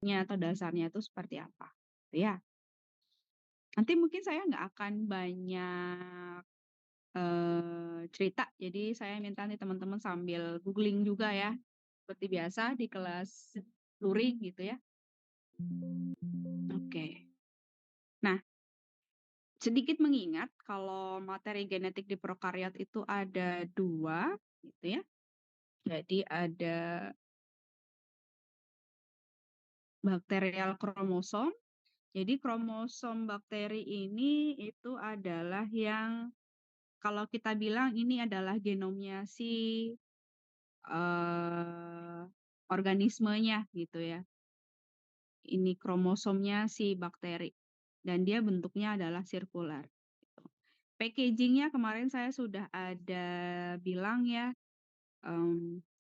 atau dasarnya itu seperti apa, gitu ya. Nanti mungkin saya nggak akan banyak, cerita, jadi saya minta nih teman-teman sambil googling juga ya, seperti biasa di kelas luring gitu ya. Oke. Nah, sedikit mengingat kalau materi genetik di prokariot itu ada 2 gitu ya. Jadi ada bakterial kromosom. Jadi kromosom bakteri ini itu adalah yang kalau kita bilang ini adalah genomnya si, eee, organismenya gitu ya. Ini kromosomnya si bakteri dan dia bentuknya adalah sirkular gitu. Packaging-nya kemarin saya sudah ada bilang ya,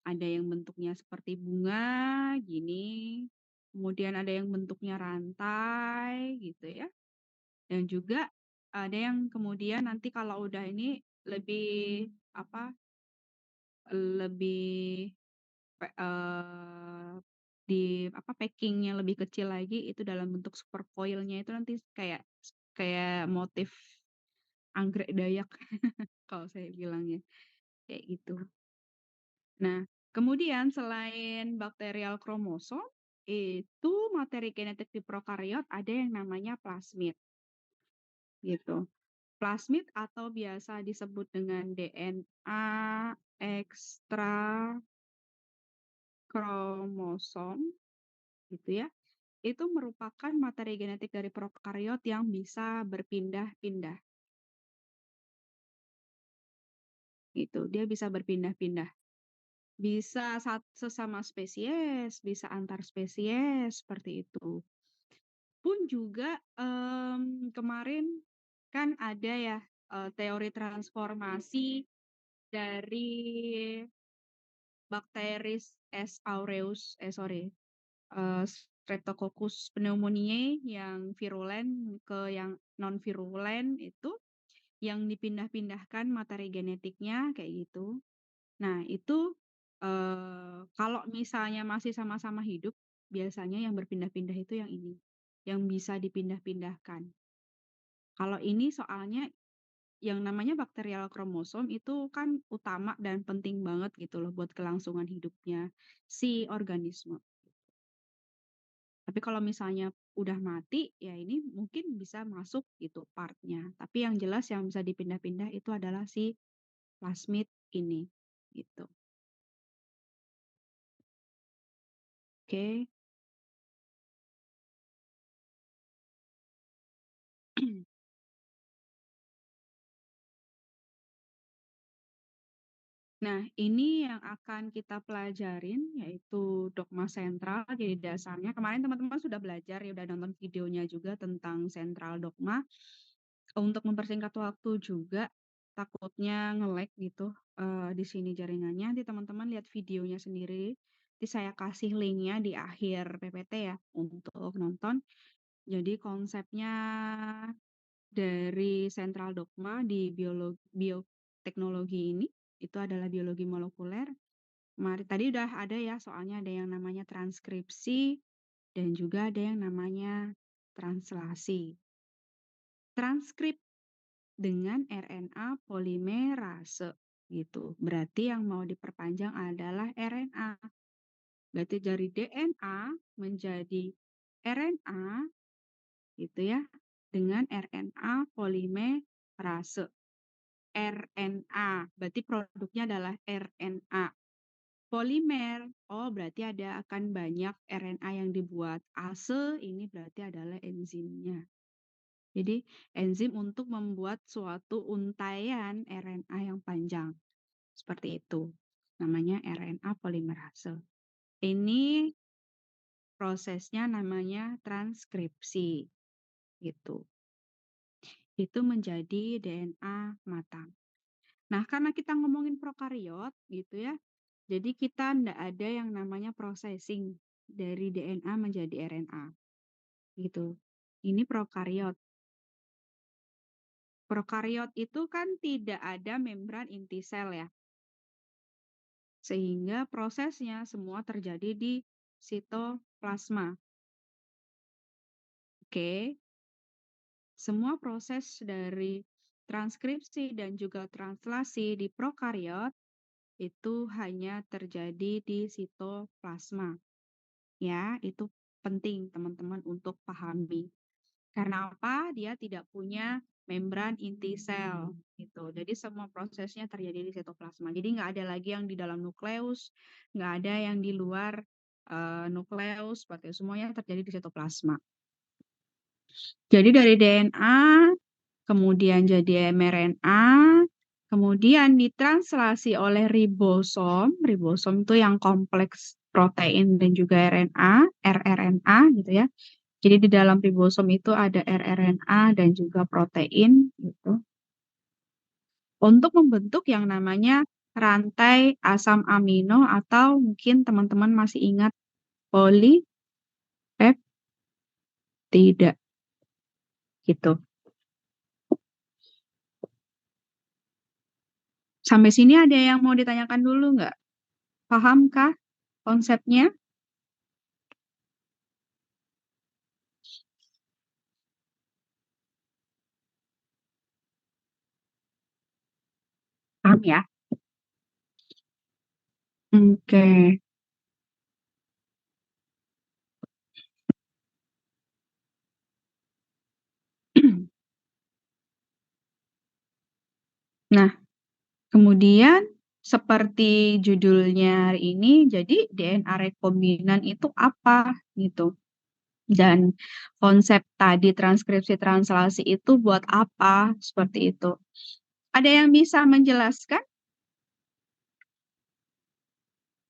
ada yang bentuknya seperti bunga gini, kemudian ada yang bentuknya rantai gitu ya, dan juga ada yang kemudian nanti kalau udah ini lebih apa, lebih di apa, packing-nya lebih kecil lagi itu dalam bentuk super foil-nya itu nanti kayak kayak motif anggrek Dayak kalau saya bilangnya, kayak gitu. Nah, kemudian selain bakterial kromosom, itu materi genetik di prokariot ada yang namanya plasmid, gitu. Plasmid atau biasa disebut dengan DNA ekstra kromosom, gitu ya. Itu merupakan materi genetik dari prokariot yang bisa berpindah-pindah, gitu. Dia bisa berpindah-pindah. Bisa sesama spesies, bisa antar spesies, seperti itu. Pun juga, kemarin kan ada ya, teori transformasi dari Bacteris S. aureus Streptococcus pneumoniae yang virulen ke yang non virulen itu, yang dipindah-pindahkan materi genetiknya kayak gitu. Nah itu, kalau misalnya masih sama-sama hidup, biasanya yang berpindah-pindah itu yang ini, yang bisa dipindah-pindahkan. Kalau ini soalnya yang namanya bakterial kromosom itu kan utama dan penting banget gitu loh buat kelangsungan hidupnya si organisme. Tapi kalau misalnya udah mati, ya ini mungkin bisa masuk gitu part-nya. Tapi yang jelas yang bisa dipindah-pindah itu adalah si plasmid ini, gitu. Oke. Nah, ini yang akan kita pelajarin yaitu dogma sentral. Jadi dasarnya kemarin teman-teman sudah belajar ya, udah nonton videonya juga tentang sentral dogma. Untuk mempersingkat waktu juga, takutnya nge-lag gitu, di sini jaringannya. Nanti teman-teman lihat videonya sendiri. Nanti saya kasih link-nya di akhir PPT ya untuk nonton. Jadi konsepnya dari sentral dogma di bioteknologi ini, itu adalah biologi molekuler. Tadi udah ada ya, soalnya ada yang namanya transkripsi dan juga ada yang namanya translasi. Transkrip dengan RNA polimerase gitu. Berarti yang mau diperpanjang adalah RNA. Berarti dari DNA menjadi RNA gitu ya, dengan RNA polimerase. RNA, berarti produknya adalah RNA. Polimer, oh berarti akan banyak RNA yang dibuat. Ase ini berarti adalah enzimnya. Jadi enzim untuk membuat suatu untaian RNA yang panjang. Seperti itu. Namanya RNA polimerase. Ini prosesnya namanya transkripsi. Gitu. Itu menjadi DNA matang. Nah, karena kita ngomongin prokariot gitu ya, jadi kita ndak ada yang namanya processing dari DNA menjadi RNA, gitu. Ini prokariot. Prokariot itu kan tidak ada membran inti sel ya, sehingga prosesnya semua terjadi di sitoplasma. Oke, semua proses dari transkripsi dan juga translasi di prokariot itu hanya terjadi di sitoplasma. Ya, itu penting teman-teman untuk pahami. Karena apa? Dia tidak punya membran inti sel gitu. Jadi semua prosesnya terjadi di sitoplasma. Jadi nggak ada lagi yang di dalam nukleus, nggak ada yang di luar nukleus, seperti semuanya terjadi di sitoplasma. Jadi dari DNA, kemudian jadi mRNA, kemudian ditranslasi oleh ribosom. Ribosom itu yang kompleks protein dan juga RNA, rRNA gitu ya. Jadi di dalam ribosom itu ada rRNA dan juga protein gitu. Untuk membentuk yang namanya rantai asam amino atau mungkin teman-teman masih ingat polipeptida gitu. Sampai sini ada yang mau ditanyakan dulu nggak? Pahamkah konsepnya? Paham ya? Oke. Nah, kemudian seperti judulnya hari ini, jadi DNA rekombinan itu apa gitu. Dan konsep tadi transkripsi translasi itu buat apa? Seperti itu. Ada yang bisa menjelaskan?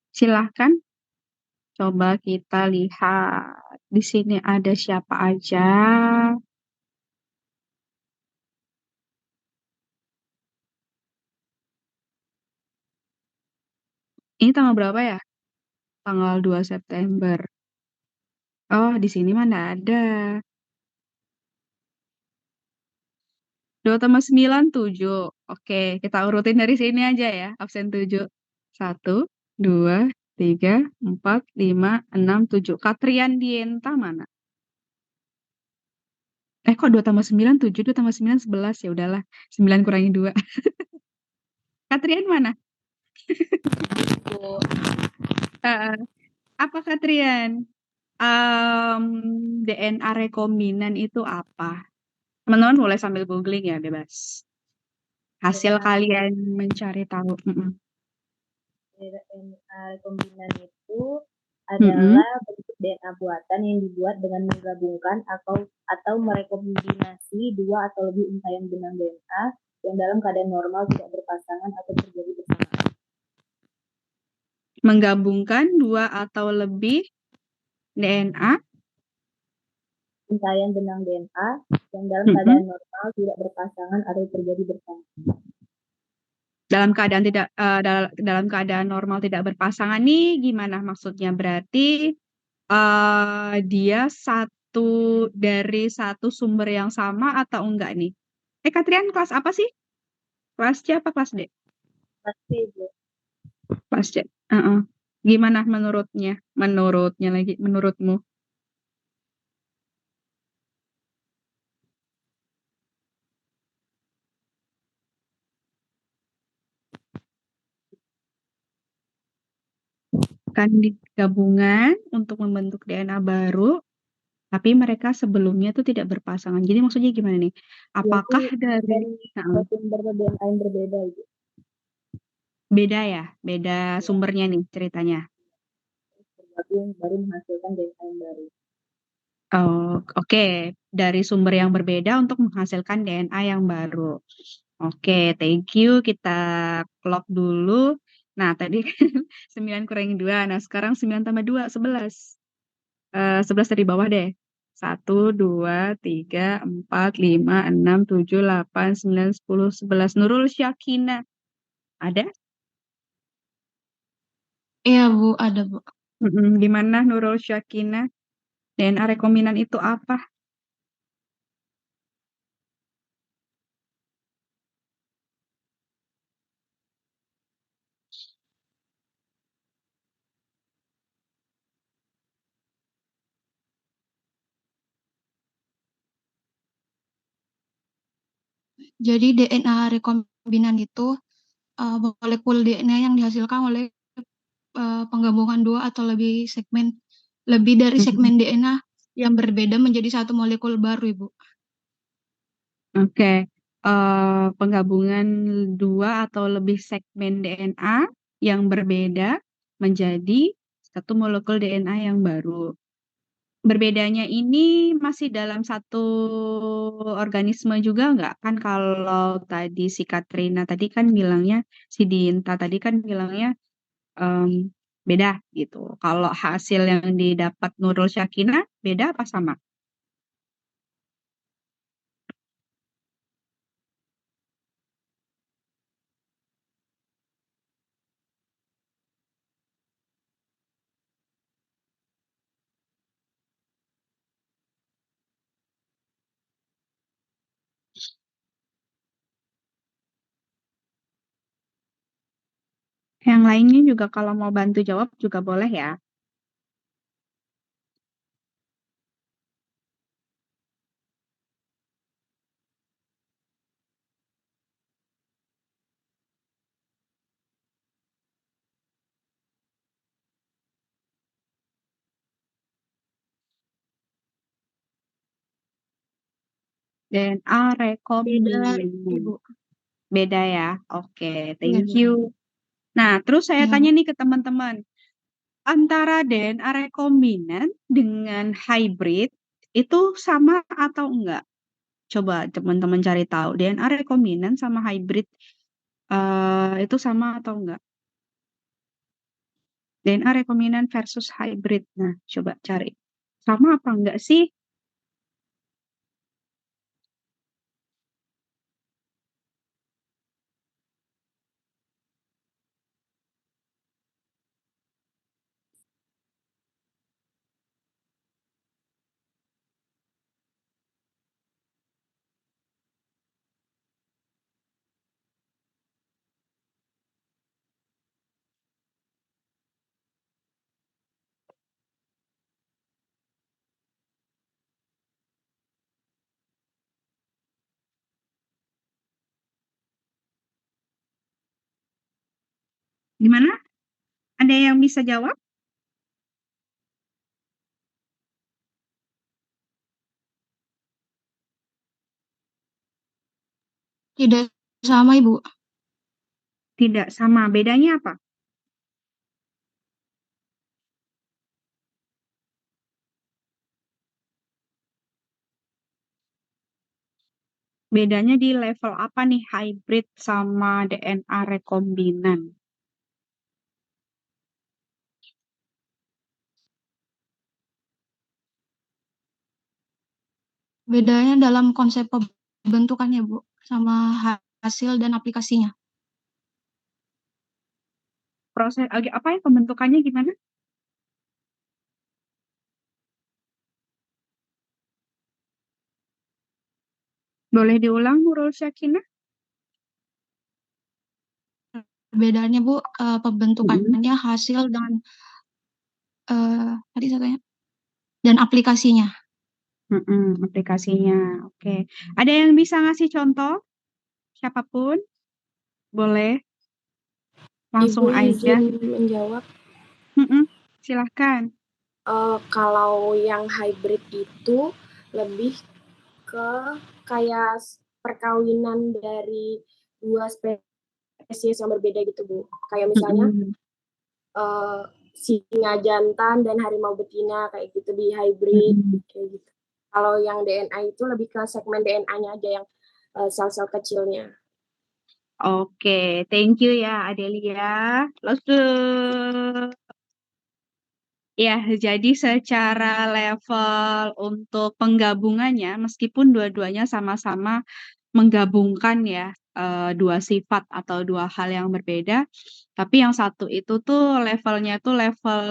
Silahkan. Coba kita lihat. Di sini ada siapa aja. Ini tanggal berapa ya? Tanggal 2 September. Oh, di sini mana ada. 2 tambah 9, 7. Oke, kita urutin dari sini aja ya. Absen 7. 1, 2, 3, 4, 5, 6, 7. Katrian Dienta mana? Kok 2 tambah 9, 7, 2 tambah 9, 11. Ya udahlah, 9 kurangi 2. Katrian mana? Eh, apa Katrian? DNA rekombinan itu apa? Teman-teman boleh sambil googling ya, bebas. Hasil DNA kalian mencari tahu. rekombinan itu Mm-mm. adalah bentuk DNA buatan yang dibuat dengan menggabungkan atau merekombinasi dua atau lebih untaian benang DNA yang dalam keadaan normal tidak berpasangan atau terjadi bersamaan. Menggabungkan dua atau lebih DNA. Untaian benang DNA yang dalam Mm-mm. keadaan normal tidak berpasangan atau terjadi bersamaan. Dalam keadaan dalam keadaan normal tidak berpasangan nih gimana maksudnya? Berarti dia dari satu sumber yang sama atau enggak nih? Katrian kelas apa sih? Kelas C apa kelas D? Pasti itu. Kelas C. Heeh. Gimana menurutnya? Menurutnya lagi, menurutmu? Kan digabungan untuk membentuk DNA baru, tapi mereka sebelumnya tuh tidak berpasangan. Jadi maksudnya gimana nih? Yaitu Apakah dari dari Heeh. sumber DNA yang berbeda gitu. Beda ya? Beda sumbernya nih ceritanya. Bergabung baru menghasilkan DNA yang baru. Oh, oke. Dari sumber yang berbeda untuk menghasilkan DNA yang baru. Oke, thank you. Kita clock dulu. Nah, tadi kan 9 kurangi 2. Nah, sekarang 9 tambah 2, 11. 11 dari bawah deh. 1, 2, 3, 4, 5, 6, 7, 8, 9, 10, 11. Nurul Syakina. Ada? Iya Bu, ada Bu. Gimana Nurul Syakina? DNA rekombinan itu apa? Jadi DNA rekombinan itu molekul DNA yang dihasilkan oleh penggabungan dua atau lebih dari Mm-mm. segmen DNA yang berbeda menjadi satu molekul baru, Ibu. Oke, penggabungan dua atau lebih segmen DNA yang berbeda menjadi satu molekul DNA yang baru. Berbedanya ini masih dalam satu organisme juga nggak? Kan kalau tadi si Katrina tadi kan bilangnya, si Dinta tadi kan bilangnya em, beda gitu. Kalau hasil yang didapat Nurul Syakina beda apa sama? Yang lainnya juga kalau mau bantu jawab juga boleh ya. DNA Beda, rekombinan. Ibu. Beda ya. Oke, Iya, thank Ibu. you. Nah, terus saya Iya, tanya Bu. nih ke teman-teman. Antara DNA rekombinan dengan hybrid itu sama atau enggak? Coba teman-teman cari tahu. DNA rekombinan sama hybrid itu sama atau enggak? DNA rekombinan versus hybrid. Nah, coba cari. Sama apa enggak sih? Gimana? Ada yang bisa jawab? Tidak sama, Ibu. Tidak sama. Bedanya apa? Bedanya di level apa nih hybrid sama DNA rekombinan? Bedanya dalam konsep pembentukannya, Bu, sama hasil dan aplikasinya. Proses apa ya pembentukannya gimana? Boleh diulang Nurul Syakina? Bedanya, Bu, Mm-mm. pembentukannya, hasil dan tadi satunya dan aplikasinya. Mm-mm, aplikasinya. Oke. Ada yang bisa ngasih contoh? Siapapun boleh Ibu langsung aja. izin menjawab. Mm-mm, silahkan. Kalau yang hybrid itu lebih ke kayak perkawinan dari dua spesies yang berbeda gitu, Bu. Kayak misalnya Mm-mm, singa jantan dan harimau betina kayak gitu di hybrid mm-mm. kayak gitu. Kalau yang DNA itu lebih ke segmen DNA-nya aja yang sel-sel kecilnya. Oke, thank you ya Adelia. Ya, jadi secara level untuk penggabungannya, meskipun dua-duanya sama-sama menggabungkan ya dua sifat atau dua hal yang berbeda, tapi yang satu itu tuh levelnya tuh level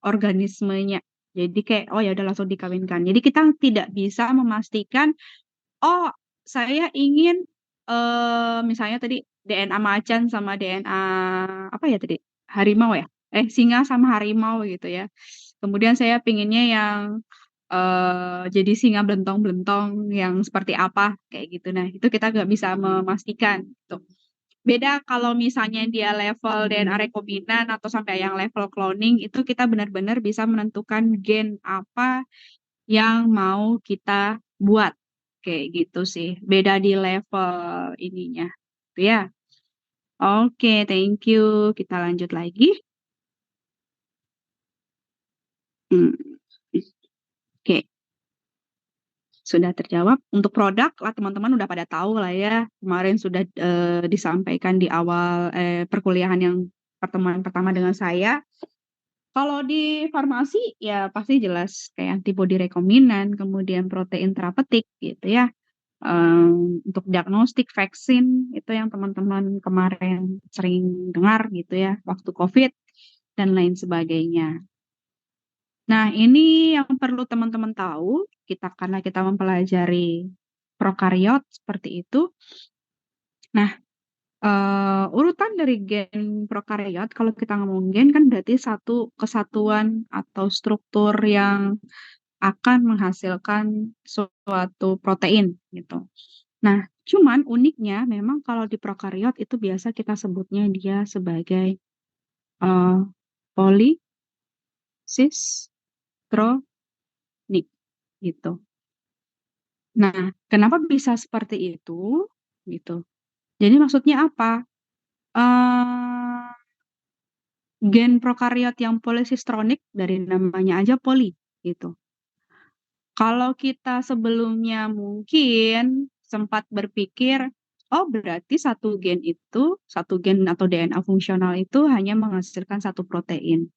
organismenya. Jadi kayak oh ya udah langsung dikawinkan. Jadi kita tidak bisa memastikan oh saya ingin misalnya tadi DNA macan sama DNA apa ya tadi harimau ya singa sama harimau gitu ya. Kemudian saya pinginnya yang jadi singa belentong-belentong yang seperti apa, kayak gitu. Nah, itu kita nggak bisa memastikan, gitu. Beda kalau misalnya dia level DNA rekombinan atau sampai yang level cloning, itu kita benar-benar bisa menentukan gen apa yang mau kita buat, kayak gitu sih. Beda di level ininya, gitu ya. Oke, thank you. Kita lanjut lagi. Oke. Sudah terjawab. Untuk produk lah teman-teman udah pada tahu lah ya. Kemarin sudah disampaikan di awal perkuliahan yang pertemuan pertama dengan saya. Kalau di farmasi ya pasti jelas kayak antibodi rekombinan, kemudian protein terapeutik gitu ya. Untuk diagnostik vaksin itu yang teman-teman kemarin sering dengar gitu ya waktu COVID dan lain sebagainya. Nah, ini yang perlu teman-teman tahu, karena kita mempelajari prokariot seperti itu. Nah, urutan dari gen prokariot, kalau kita ngomong gen kan berarti satu kesatuan atau struktur yang akan menghasilkan suatu protein gitu. Nah, cuman uniknya memang kalau di prokariot itu biasa kita sebutnya dia sebagai polisistronic gitu. Nah, kenapa bisa seperti itu? Gitu. Jadi maksudnya apa? Gen prokariot yang polisistronic dari namanya aja poli gitu. Kalau kita sebelumnya mungkin sempat berpikir, oh berarti satu gen atau DNA fungsional itu hanya menghasilkan satu protein.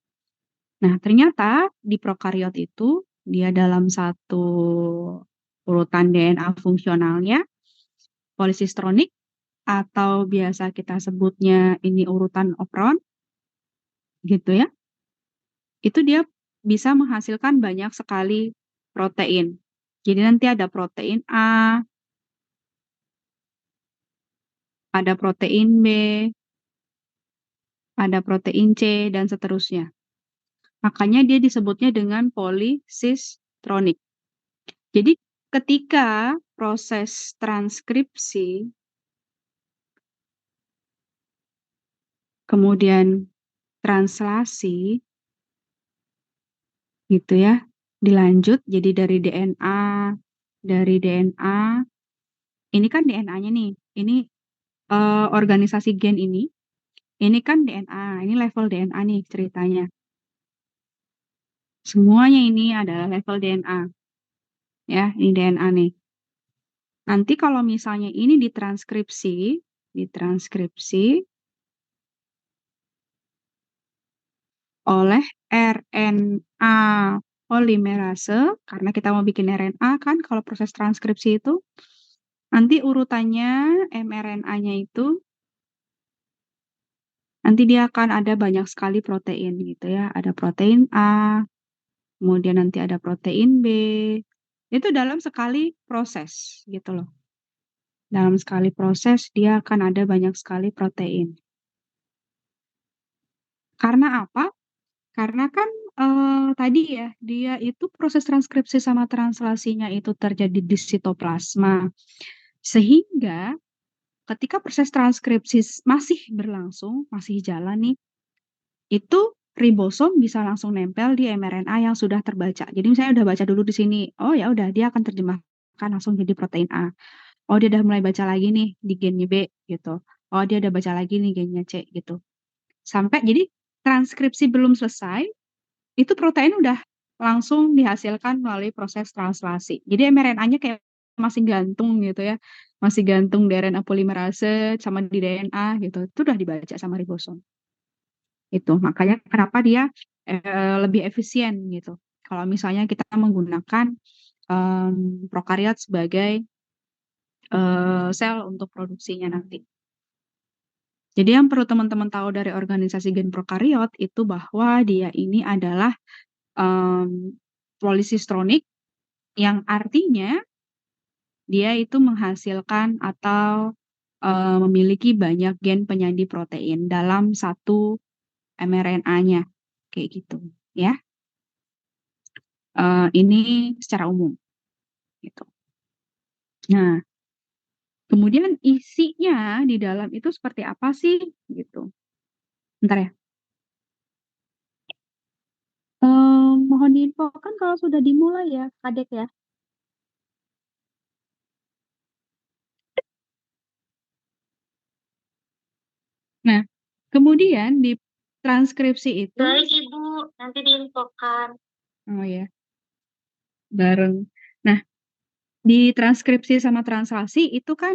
Nah, ternyata di prokariot itu dia dalam satu urutan DNA fungsionalnya polisistronic atau biasa kita sebutnya ini urutan opron gitu ya. Itu dia bisa menghasilkan banyak sekali protein. Jadi nanti ada protein A, ada protein B, ada protein C dan seterusnya. Makanya dia disebutnya dengan polisistronic. Jadi ketika proses transkripsi kemudian translasi gitu ya, dilanjut jadi dari DNA, ini kan DNA-nya nih, ini organisasi gen ini kan DNA, ini level DNA nih ceritanya. Semuanya ini adalah level DNA. Ya, ini DNA nih. Nanti kalau misalnya ini ditranskripsi oleh RNA polimerase, karena kita mau bikin RNA kan kalau proses transkripsi itu, nanti urutannya mRNA-nya itu, nanti dia akan ada banyak sekali protein gitu ya. Ada protein A, kemudian nanti ada protein B, itu dalam sekali proses gitu loh. Dalam sekali proses dia akan ada banyak sekali protein. Karena apa? Karena kan tadi ya, dia itu proses transkripsi sama translasinya itu terjadi di sitoplasma. Sehingga ketika proses transkripsi masih berlangsung, masih jalan nih, itu ribosom bisa langsung nempel di mRNA yang sudah terbaca. Jadi misalnya udah baca dulu di sini, oh ya udah dia akan terjemahkan langsung jadi protein A. Oh dia udah mulai baca lagi nih di gennya B gitu. Oh dia udah baca lagi nih gennya C gitu. Sampai jadi transkripsi belum selesai, itu protein udah langsung dihasilkan melalui proses translasi. Jadi mRNA-nya kayak masih gantung gitu ya. Masih gantung di RNA polimerase sama di DNA gitu. Itu udah dibaca sama ribosom. Itu makanya kenapa dia lebih efisien gitu. Kalau misalnya kita menggunakan prokariot sebagai sel untuk produksinya nanti. Jadi yang perlu teman-teman tahu dari organisasi gen prokariot itu bahwa dia ini adalah polisistronic yang artinya dia itu menghasilkan atau memiliki banyak gen penyandi protein dalam satu mRNA-nya kayak gitu ya. ini secara umum, gitu. Nah, kemudian isinya di dalam itu seperti apa sih, gitu. Bentar ya. Mohon diinfokan kalau sudah dimulai ya, Kadek ya. Nah, kemudian di transkripsi itu, Baik Ibu, nanti diinfokan. oh ya, bareng. Nah, di transkripsi sama translasi itu kan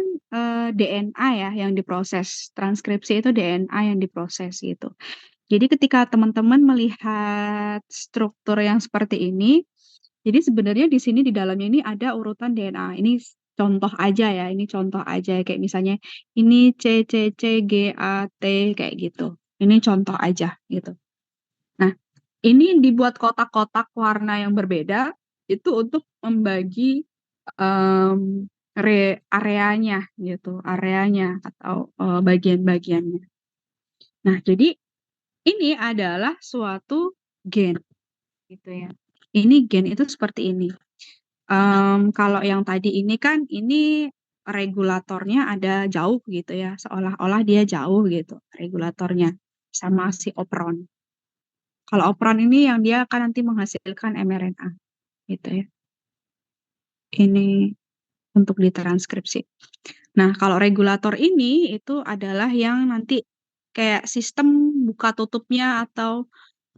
DNA ya yang diproses. Transkripsi itu DNA yang diproses gitu. Jadi ketika teman-teman melihat struktur yang seperti ini, jadi sebenarnya di sini di dalamnya ini ada urutan DNA. Ini contoh aja ya, ini contoh aja kayak misalnya ini C C C G A T kayak gitu. Ini contoh aja gitu. Nah, ini dibuat kotak-kotak warna yang berbeda itu untuk membagi areanya gitu, areanya atau bagian-bagiannya. Nah, jadi ini adalah suatu gen gitu ya. Ini gen itu seperti ini. Kalau yang tadi ini kan ini regulatornya ada jauh gitu ya, seolah-olah dia jauh gitu regulatornya sama si operon. Kalau operon ini yang dia akan nanti menghasilkan mRNA gitu ya. Ini untuk ditranskripsi. Nah, kalau regulator ini itu adalah yang nanti kayak sistem buka tutupnya atau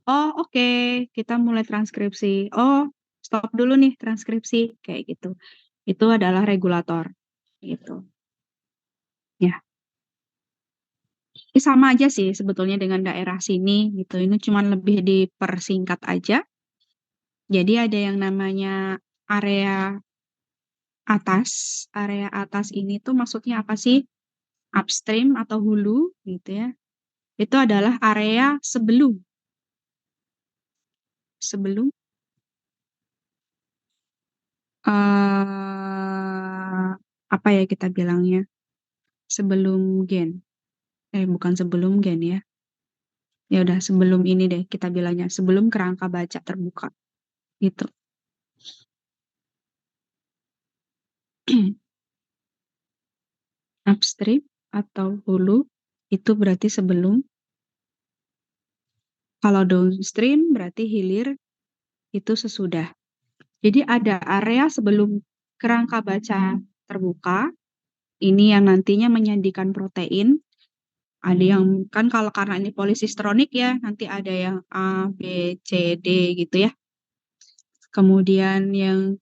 oh oke, kita mulai transkripsi. Oh, stop dulu nih transkripsi kayak gitu. Itu adalah regulator gitu. Ya. Ini sama aja sih sebetulnya dengan daerah sini gitu. Ini cuma lebih dipersingkat aja. Jadi ada yang namanya area atas. Area atas ini tuh maksudnya apa sih? Upstream atau hulu gitu ya. Itu adalah area sebelum apa ya kita bilangnya? Sebelum gen. Bukan sebelum gen ya. Ya udah sebelum ini deh kita bilangnya, sebelum kerangka baca terbuka. Gitu. Upstream atau hulu itu berarti sebelum. Kalau downstream berarti hilir itu sesudah. Jadi ada area sebelum kerangka baca terbuka. Ini yang nantinya menyandikan protein. Ada yang kan kalau karena ini polisistronik ya, nanti ada yang A, B, C, D gitu ya. Kemudian yang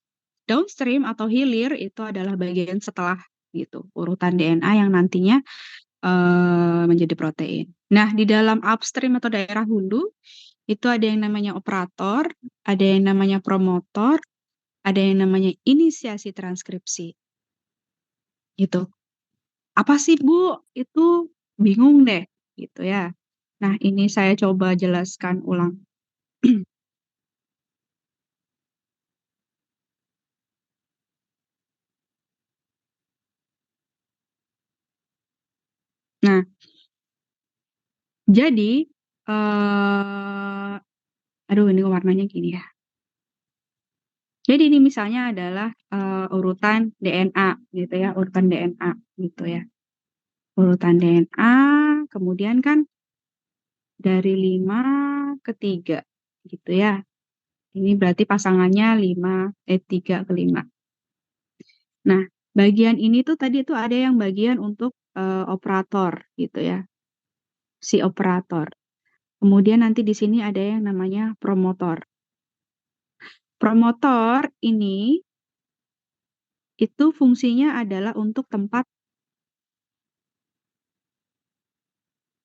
downstream atau hilir itu adalah bagian setelah gitu, urutan DNA yang nantinya menjadi protein. Nah, di dalam upstream atau daerah hulu itu ada yang namanya operator, ada yang namanya promotor, ada yang namanya inisiasi transkripsi. Gitu. Apa sih, Bu? Itu bingung deh, gitu ya. Nah, ini saya coba jelaskan ulang. Nah, jadi aduh ini warnanya gini ya. Jadi ini misalnya adalah urutan DNA gitu ya, urutan DNA gitu ya. Urutan DNA, kemudian kan dari 5 ke 3 gitu ya. Ini berarti pasangannya 3 ke 5. Nah, bagian ini tuh tadi tuh ada yang bagian untuk operator gitu ya. Si operator. Kemudian nanti di sini ada yang namanya promotor. Promotor ini itu fungsinya adalah untuk tempat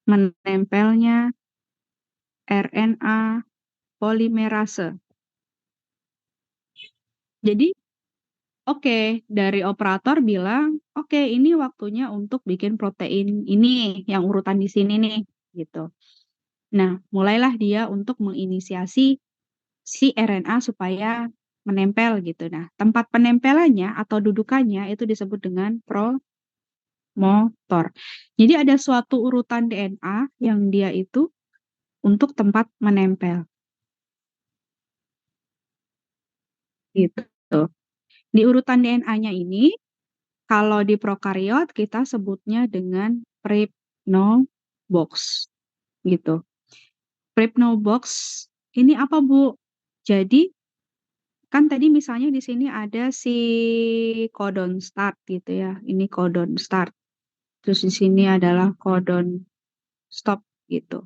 menempelnya RNA polimerase. Jadi, oke, dari operator bilang, oke, ini waktunya untuk bikin protein ini yang urutan di sini nih, gitu. Nah, mulailah dia untuk menginisiasi si RNA supaya menempel gitu. Nah, tempat penempelannya atau dudukannya itu disebut dengan promotor. Jadi ada suatu urutan DNA yang dia itu untuk tempat menempel. gitu. Di urutan DNA-nya ini, kalau di prokariot kita sebutnya dengan Prepnobox, gitu. Prepnobox ini apa, Bu? Jadi kan tadi misalnya di sini ada si codon start gitu ya. Ini codon start. Terus di sini adalah codon stop gitu.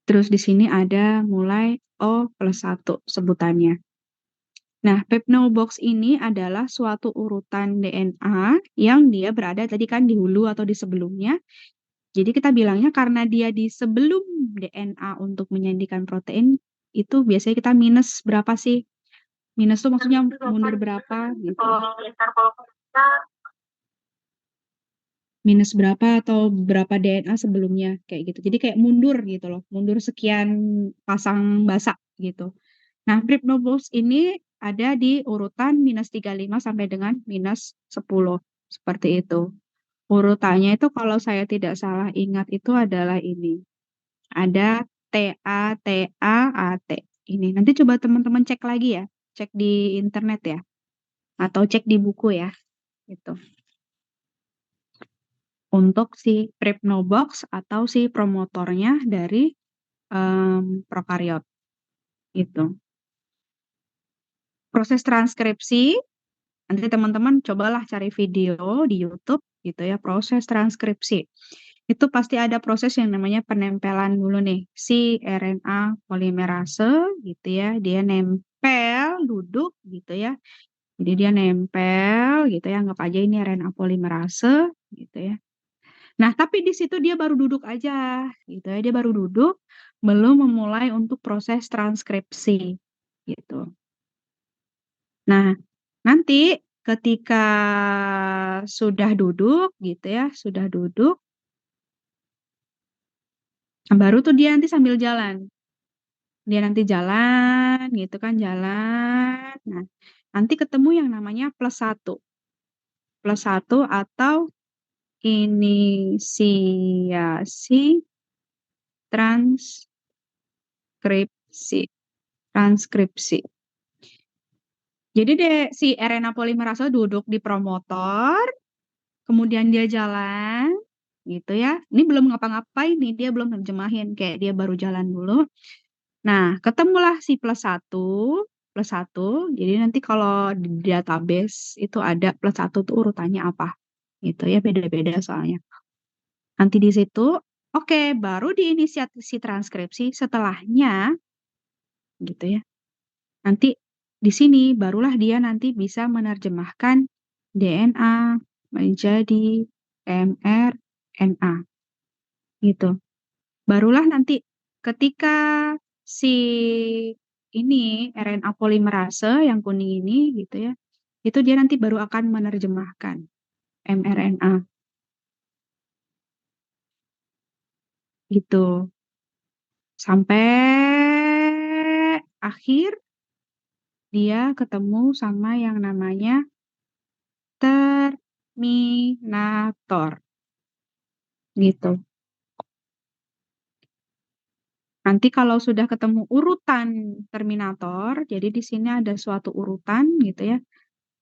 Terus di sini ada mulai O+1 sebutannya. Nah, Pepnobox ini adalah suatu urutan DNA yang dia berada tadi kan di hulu atau di sebelumnya. Jadi kita bilangnya karena dia di sebelum DNA untuk menyandikan protein, itu biasanya kita minus berapa sih? Minus tuh maksudnya mundur berapa gitu. Minus berapa atau berapa DNA sebelumnya kayak gitu. Jadi kayak mundur gitu loh, mundur sekian pasang basa gitu. Nah, Prepnobox ini ada di urutan minus 35 sampai dengan minus 10 seperti itu. Urutannya itu kalau saya tidak salah ingat itu adalah ini. Ada TA, TA, AT. Ini nanti coba teman-teman cek lagi ya, cek di internet ya, atau cek di buku ya, gitu. Untuk si Prepnobox atau si promotornya dari prokariot itu. Proses transkripsi, nanti teman-teman cobalah cari video di YouTube gitu ya, proses transkripsi. Itu pasti ada proses yang namanya penempelan dulu nih, si RNA polimerase gitu ya, dia nempel duduk gitu ya. Jadi dia nempel gitu ya, anggap aja ini RNA polimerase gitu ya. Nah, tapi di situ dia baru duduk aja, gitu ya. Dia baru duduk, belum memulai untuk proses transkripsi, gitu. Nah, nanti ketika sudah duduk, gitu ya, sudah duduk, baru tuh dia nanti sambil jalan. Dia nanti jalan, gitu kan, jalan. Nah, nanti ketemu yang namanya +1. +1 atau inisiasi transkripsi. Transkripsi. Jadi si RNA polimerase duduk di promotor, kemudian dia jalan, gitu ya. Ini belum ngapa-ngapain nih, dia belum nerjemahin, kayak dia baru jalan dulu. Nah, ketemulah si +1, jadi nanti kalau di database itu ada +1 tuh urutannya apa, gitu ya, beda-beda soalnya. Nanti di situ, oke, baru diinisiasi transkripsi, setelahnya, gitu ya. Nanti di sini barulah dia nanti bisa menerjemahkan DNA menjadi mRNA gitu. Barulah nanti ketika si ini RNA polimerase yang kuning ini gitu ya, itu dia nanti baru akan menerjemahkan mRNA gitu. Sampai akhir dia ketemu sama yang namanya terminator gitu. Nanti kalau sudah ketemu urutan terminator, jadi di sini ada suatu urutan gitu ya.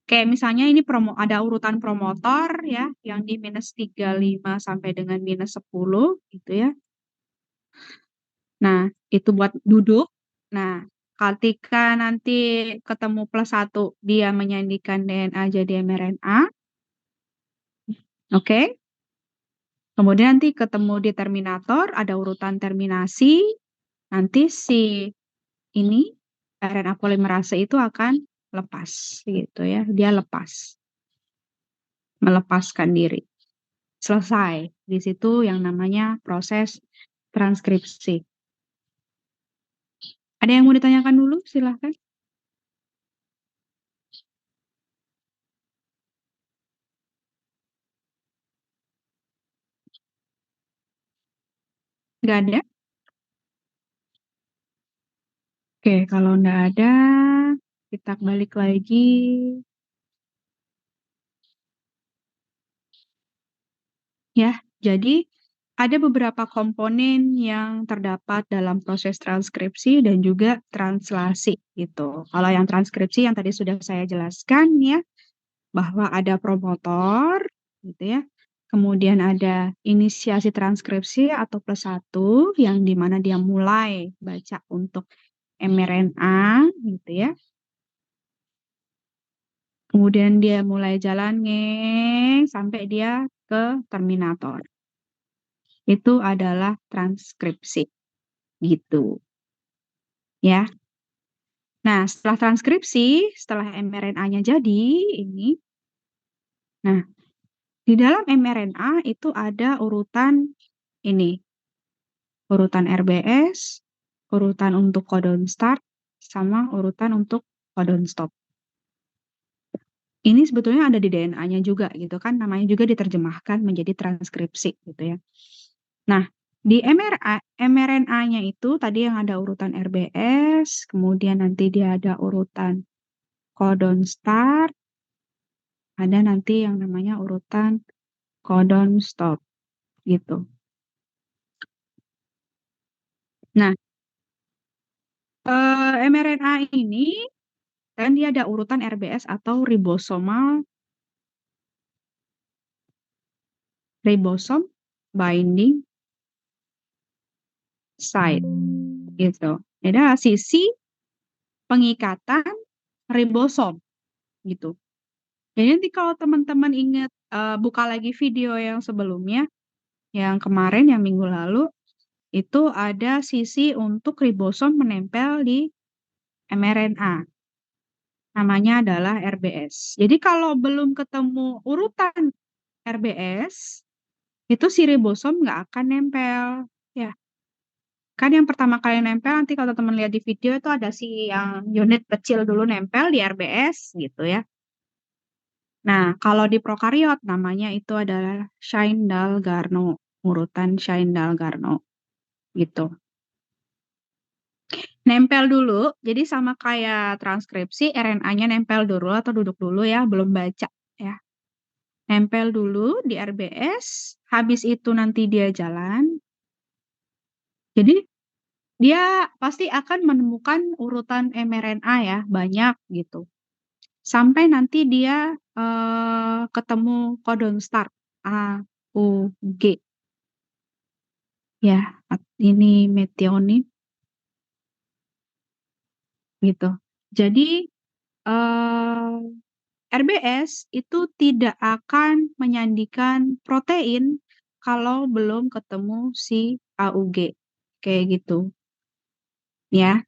Kayak misalnya ini ada urutan promotor ya, yang di -35 sampai dengan -10 gitu ya. Nah, itu buat duduk. Nah, ketika nanti ketemu +1 dia menyandikan DNA jadi mRNA. Oke. Kemudian nanti ketemu di terminator, ada urutan terminasi. Nanti si ini RNA polimerase itu akan lepas gitu ya. Dia lepas. Melepaskan diri. Selesai. Di situ yang namanya proses transkripsi. Ada yang mau ditanyakan dulu? Silahkan. Nggak ada? Oke, kalau nggak ada, kita balik lagi. Ya, jadi ada beberapa komponen yang terdapat dalam proses transkripsi dan juga translasi gitu. Kalau yang transkripsi yang tadi sudah saya jelaskan ya, bahwa ada promotor gitu ya. Kemudian ada inisiasi transkripsi atau +1 yang dimana dia mulai baca untuk mRNA gitu ya. Kemudian dia mulai jalan sampai dia ke terminator. Itu adalah transkripsi gitu ya. Nah, setelah transkripsi, setelah mRNA-nya jadi ini, nah di dalam mRNA itu ada urutan ini, urutan RBS, urutan untuk codon start, sama urutan untuk codon stop. Ini sebetulnya ada di DNA-nya juga gitu kan, namanya juga diterjemahkan menjadi transkripsi gitu ya. Nah, di mRNA-nya itu tadi yang ada urutan RBS, kemudian nanti dia ada urutan codon start, ada nanti yang namanya urutan codon stop gitu. Nah, mRNA ini kan dia ada urutan RBS atau ribosom binding site gitu. Jadi adalah sisi pengikatan ribosom gitu. Jadi nanti kalau teman-teman ingat buka lagi video yang sebelumnya, yang kemarin yang minggu lalu, itu ada sisi untuk ribosom menempel di mRNA. Namanya adalah RBS. Jadi kalau belum ketemu urutan RBS, itu si ribosom nggak akan nempel. Ya, kan yang pertama kali nempel, nanti kalau teman lihat di video itu ada si yang unit kecil dulu nempel di RBS gitu ya. Nah, kalau di prokariot namanya itu adalah Shine-Dalgarno, urutan Shine-Dalgarno gitu. Nempel dulu, jadi sama kayak transkripsi, RNA-nya nempel dulu atau duduk dulu ya, belum baca ya. Nempel dulu di RBS, habis itu nanti dia jalan. Jadi dia pasti akan menemukan urutan mRNA ya, banyak gitu. Sampai nanti dia ketemu codon start A, U, G. Ya, ini metionin gitu. Jadi RBS itu tidak akan menyandikan protein kalau belum ketemu si AUG. Kayak gitu. Ya.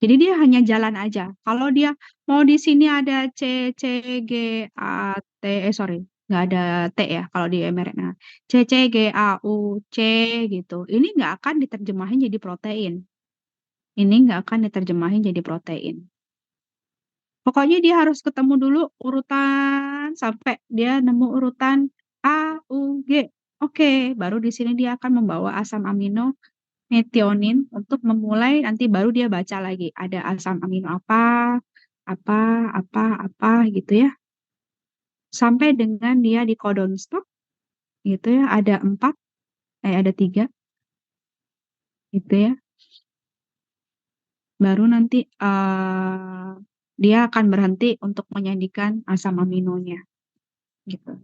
Jadi dia hanya jalan aja. Kalau dia mau di sini ada C, C, G, A, T, sorry, nggak ada T ya kalau di mRNA. C, C, G, A, U, C gitu. Ini nggak akan diterjemahin jadi protein. Ini nggak akan diterjemahin jadi protein. Pokoknya dia harus ketemu dulu urutan sampai dia nemu urutan A, U, G. Oke, baru di sini dia akan membawa asam amino metionin untuk memulai nanti baru dia baca lagi ada asam amino apa gitu ya. Sampai dengan dia di codon stop gitu ya, ada 3 gitu ya. Baru nanti dia akan berhenti untuk menyandikan asam aminonya gitu.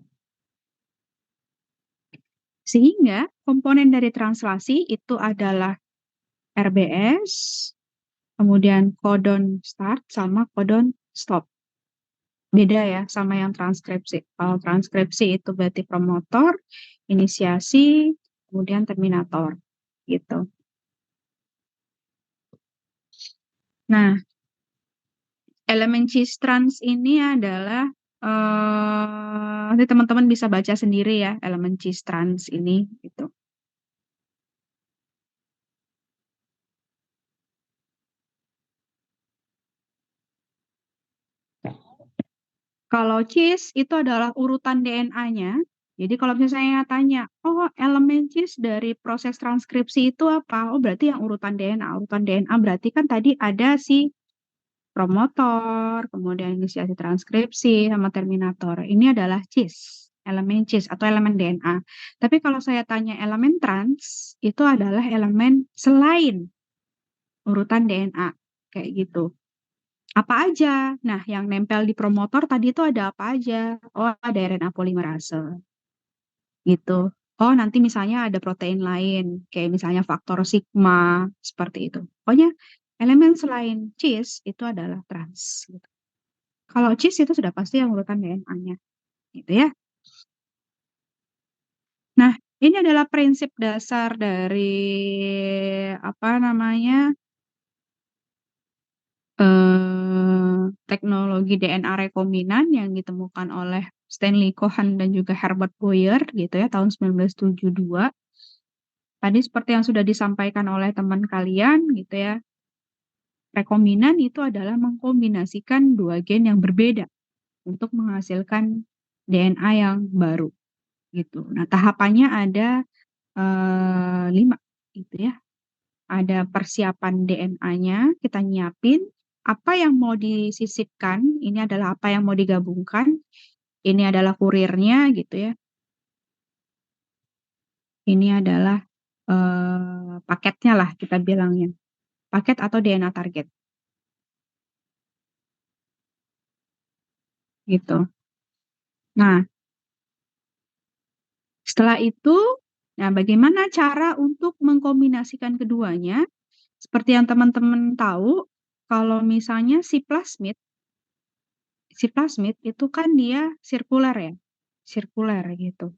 Sehingga komponen dari translasi itu adalah RBS, kemudian codon start sama codon stop. Beda ya sama yang transkripsi. Kalau transkripsi itu berarti promotor, inisiasi, kemudian terminator gitu. Nah, elemen cis trans ini adalah nanti teman-teman bisa baca sendiri ya elemen cis trans ini gitu. Kalau cis itu adalah urutan DNA-nya. Jadi kalau misalnya tanya, oh elemen cis dari proses transkripsi itu apa? Oh berarti yang urutan DNA. Urutan DNA berarti kan tadi ada si promotor, kemudian inisiasi transkripsi, sama terminator. Ini adalah cis. elemen cis atau elemen DNA. Tapi kalau saya tanya elemen trans, itu adalah elemen selain urutan DNA, kayak gitu. Apa aja? Nah, yang nempel di promotor tadi itu ada apa aja? Oh, ada RNA polimerase, gitu. Oh, nanti misalnya ada protein lain, kayak misalnya faktor sigma, seperti itu. Pokoknya elemen selain cis itu adalah trans. Gitu. Kalau cis itu sudah pasti yang urutan DNA-nya, gitu ya. Nah, ini adalah prinsip dasar dari apa namanya teknologi DNA rekombinan yang ditemukan oleh Stanley Cohen dan juga Herbert Boyer gitu ya tahun 1972. Tadi seperti yang sudah disampaikan oleh teman kalian gitu ya. Rekombinan itu adalah mengkombinasikan dua gen yang berbeda untuk menghasilkan DNA yang baru gitu. Nah, tahapannya ada 5 gitu ya. Ada persiapan DNA-nya, kita nyiapin apa yang mau disisipkan, ini adalah apa yang mau digabungkan, ini adalah kurirnya gitu ya. Ini adalah paketnya lah kita bilangnya. Paket atau DNA target. Gitu. Nah, setelah itu, nah bagaimana cara untuk mengkombinasikan keduanya? Seperti yang teman-teman tahu, kalau misalnya si plasmid itu kan dia sirkuler ya. Sirkuler gitu.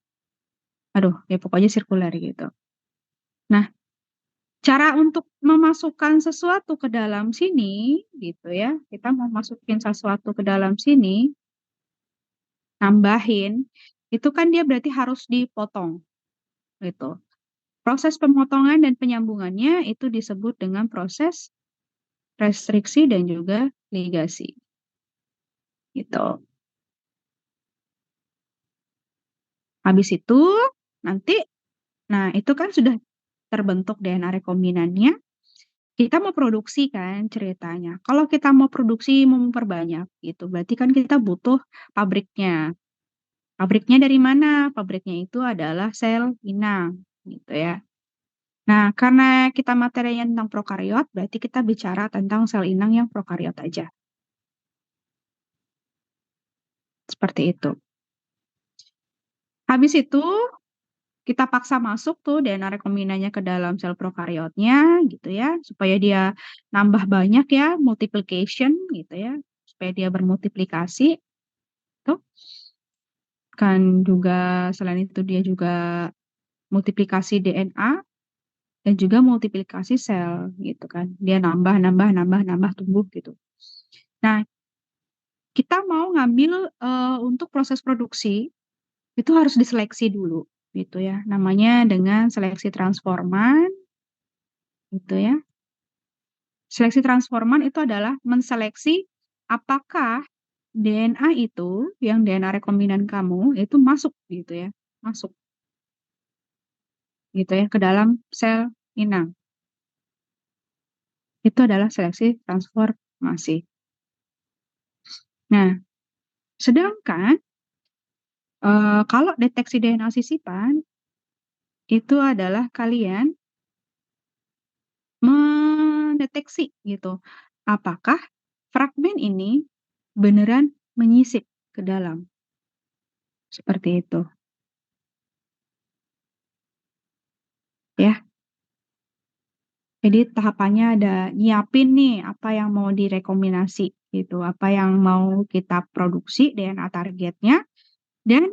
Aduh, ya pokoknya sirkuler gitu. Nah, cara untuk memasukkan sesuatu ke dalam sini, gitu ya, kita mau masukin sesuatu ke dalam sini, nambahin, itu kan dia berarti harus dipotong, gitu. Proses pemotongan dan penyambungannya itu disebut dengan proses restriksi dan juga ligasi, gitu. Habis itu, nanti, nah itu kan sudah terbentuk DNA rekombinannya, kita mau produksi kan ceritanya. Kalau kita mau produksi, mau memperbanyak gitu, berarti kan kita butuh pabriknya. Pabriknya dari mana? Pabriknya itu adalah sel inang gitu ya. Nah, karena kita materinya tentang prokariot, berarti kita bicara tentang sel inang yang prokariot aja. Seperti itu. Habis itu, kita paksa masuk tuh DNA rekombinannya ke dalam sel prokariotnya gitu ya, supaya dia nambah banyak ya, multiplication gitu ya, supaya dia bermultiplikasi. Tuh. Kan juga selain itu dia juga multiplikasi DNA dan juga multiplikasi sel gitu kan. Dia nambah tumbuh gitu. Nah, kita mau ngambil untuk proses produksi itu harus diseleksi dulu gitu ya. Namanya dengan seleksi transforman gitu ya. Seleksi transforman itu adalah menseleksi apakah DNA itu yang DNA rekombinan kamu itu masuk gitu ya. Masuk gitu ya ke dalam sel inang. Itu adalah seleksi transformasi. Nah, sedangkan kalau deteksi DNA sisipan itu adalah kalian mendeteksi gitu, apakah fragmen ini beneran menyisip ke dalam. Seperti itu. Ya. Jadi tahapannya ada nyiapin nih apa yang mau direkombinasi gitu, apa yang mau kita produksi DNA targetnya dan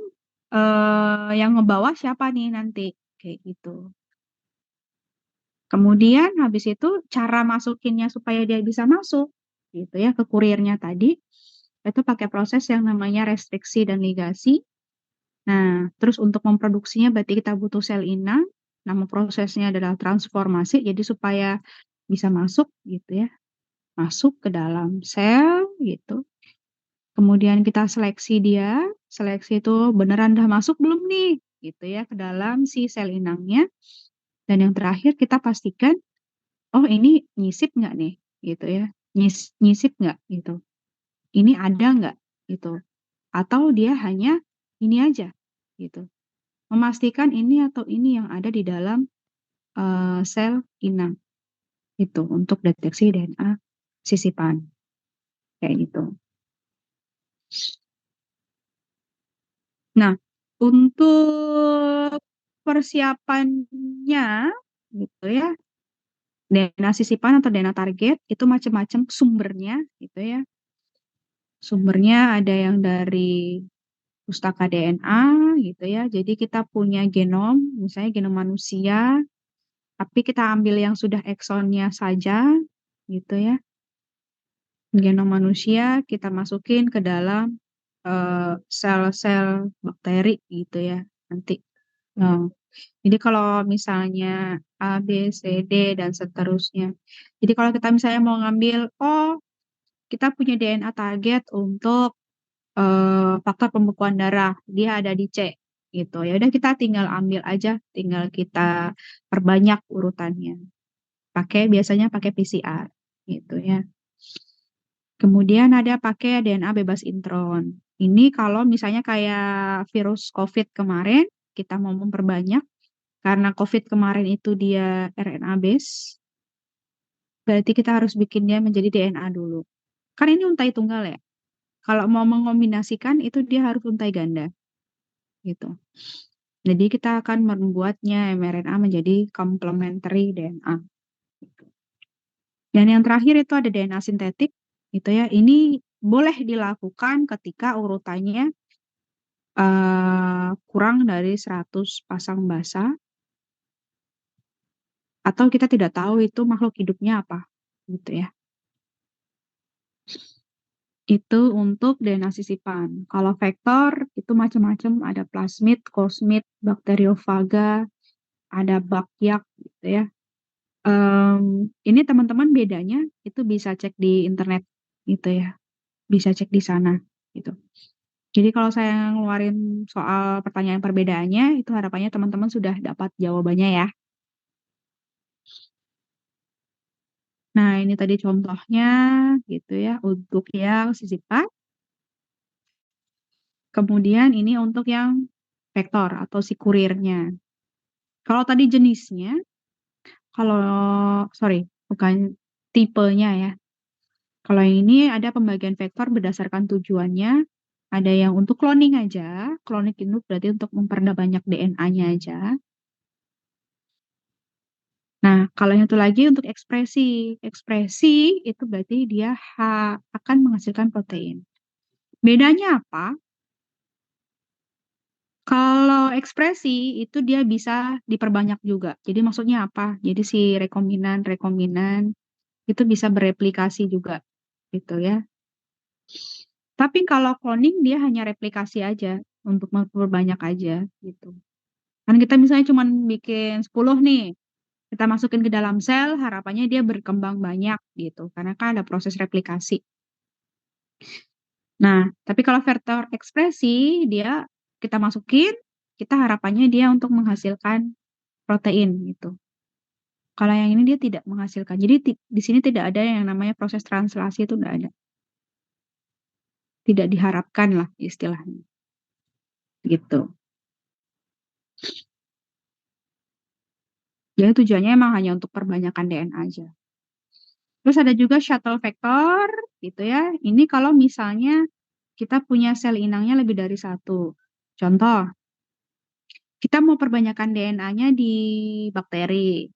yang ngebawa siapa nih nanti kayak gitu. Kemudian habis itu cara masukinnya supaya dia bisa masuk gitu ya ke kurirnya tadi itu pakai proses yang namanya restriksi dan ligasi. Nah, terus untuk memproduksinya berarti kita butuh sel inang. Nama prosesnya adalah transformasi jadi supaya bisa masuk gitu ya. Masuk ke dalam sel gitu. Kemudian kita seleksi dia, seleksi itu beneran udah masuk belum nih gitu ya ke dalam si sel inangnya. Dan yang terakhir kita pastikan, oh ini nyisip nggak nih gitu ya, nyisip nggak gitu. Ini ada nggak gitu. Atau dia hanya ini aja gitu. Memastikan ini atau ini yang ada di dalam sel inang itu untuk deteksi DNA sisipan kayak gitu. Nah, untuk persiapannya gitu ya, DNA sisipan atau DNA target itu macam-macam sumbernya gitu ya. Sumbernya ada yang dari pustaka DNA gitu ya. Jadi kita punya genom, misalnya genom manusia, tapi kita ambil yang sudah eksonnya saja gitu ya. Genom manusia kita masukin ke dalam sel-sel bakteri gitu ya nanti. Nah, jadi kalau misalnya A, B, C, D dan seterusnya. Jadi kalau kita misalnya mau ngambil, oh kita punya DNA target untuk faktor pembekuan darah, dia ada di C gitu. Ya udah kita tinggal ambil aja, tinggal kita perbanyak urutannya. Biasanya pakai PCR gitu ya. Kemudian ada pakai DNA bebas intron. Ini kalau misalnya kayak virus COVID kemarin, kita mau memperbanyak, karena COVID kemarin itu dia RNA base, berarti kita harus bikin dia menjadi DNA dulu. Kan ini untai tunggal ya. Kalau mau mengombinasikan itu dia harus untai ganda. Gitu. Jadi kita akan membuatnya mRNA menjadi complementary DNA. Dan yang terakhir itu ada DNA sintetik, gitu ya. Ini boleh dilakukan ketika urutannya kurang dari 100 pasang basa, atau kita tidak tahu itu makhluk hidupnya apa, gitu ya. Itu untuk DNA sisipan. Kalau vektor itu macam-macam, ada plasmid, cosmid, bakteriofaga, ada bakyak, gitu ya. Ini teman-teman bedanya itu bisa cek di internet gitu ya, bisa cek di sana gitu. Jadi kalau saya ngeluarin soal pertanyaan perbedaannya, itu harapannya teman-teman sudah dapat jawabannya ya. Nah, ini tadi contohnya gitu ya, untuk yang sisipan. Kemudian ini untuk yang vektor atau si kurirnya. Kalau tadi jenisnya, bukan tipenya ya. Kalau yang ini ada pembagian vektor berdasarkan tujuannya. Ada yang untuk cloning aja. Cloning itu berarti untuk memperbanyak DNA-nya aja. Nah, kalau yang itu lagi untuk ekspresi. Ekspresi itu berarti dia akan menghasilkan protein. Bedanya apa? Kalau ekspresi itu dia bisa diperbanyak juga. Jadi maksudnya apa? Jadi si rekombinan itu bisa bereplikasi juga gitu ya. Tapi kalau cloning dia hanya replikasi aja untuk memperbanyak aja gitu. Kan kita misalnya cuma bikin 10 nih, kita masukin ke dalam sel, harapannya dia berkembang banyak gitu, karena kan ada proses replikasi. Nah, tapi kalau vektor ekspresi, dia kita masukin, kita harapannya dia untuk menghasilkan protein gitu. Kalau yang ini dia tidak menghasilkan. Jadi di sini tidak ada yang namanya proses translasi, itu enggak ada. Tidak diharapkan lah istilahnya. Gitu. Jadi tujuannya emang hanya untuk perbanyakan DNA aja. Terus ada juga shuttle vector gitu ya. Ini kalau misalnya kita punya sel inangnya lebih dari satu. Contoh, kita mau perbanyakan DNA-nya di bakteri.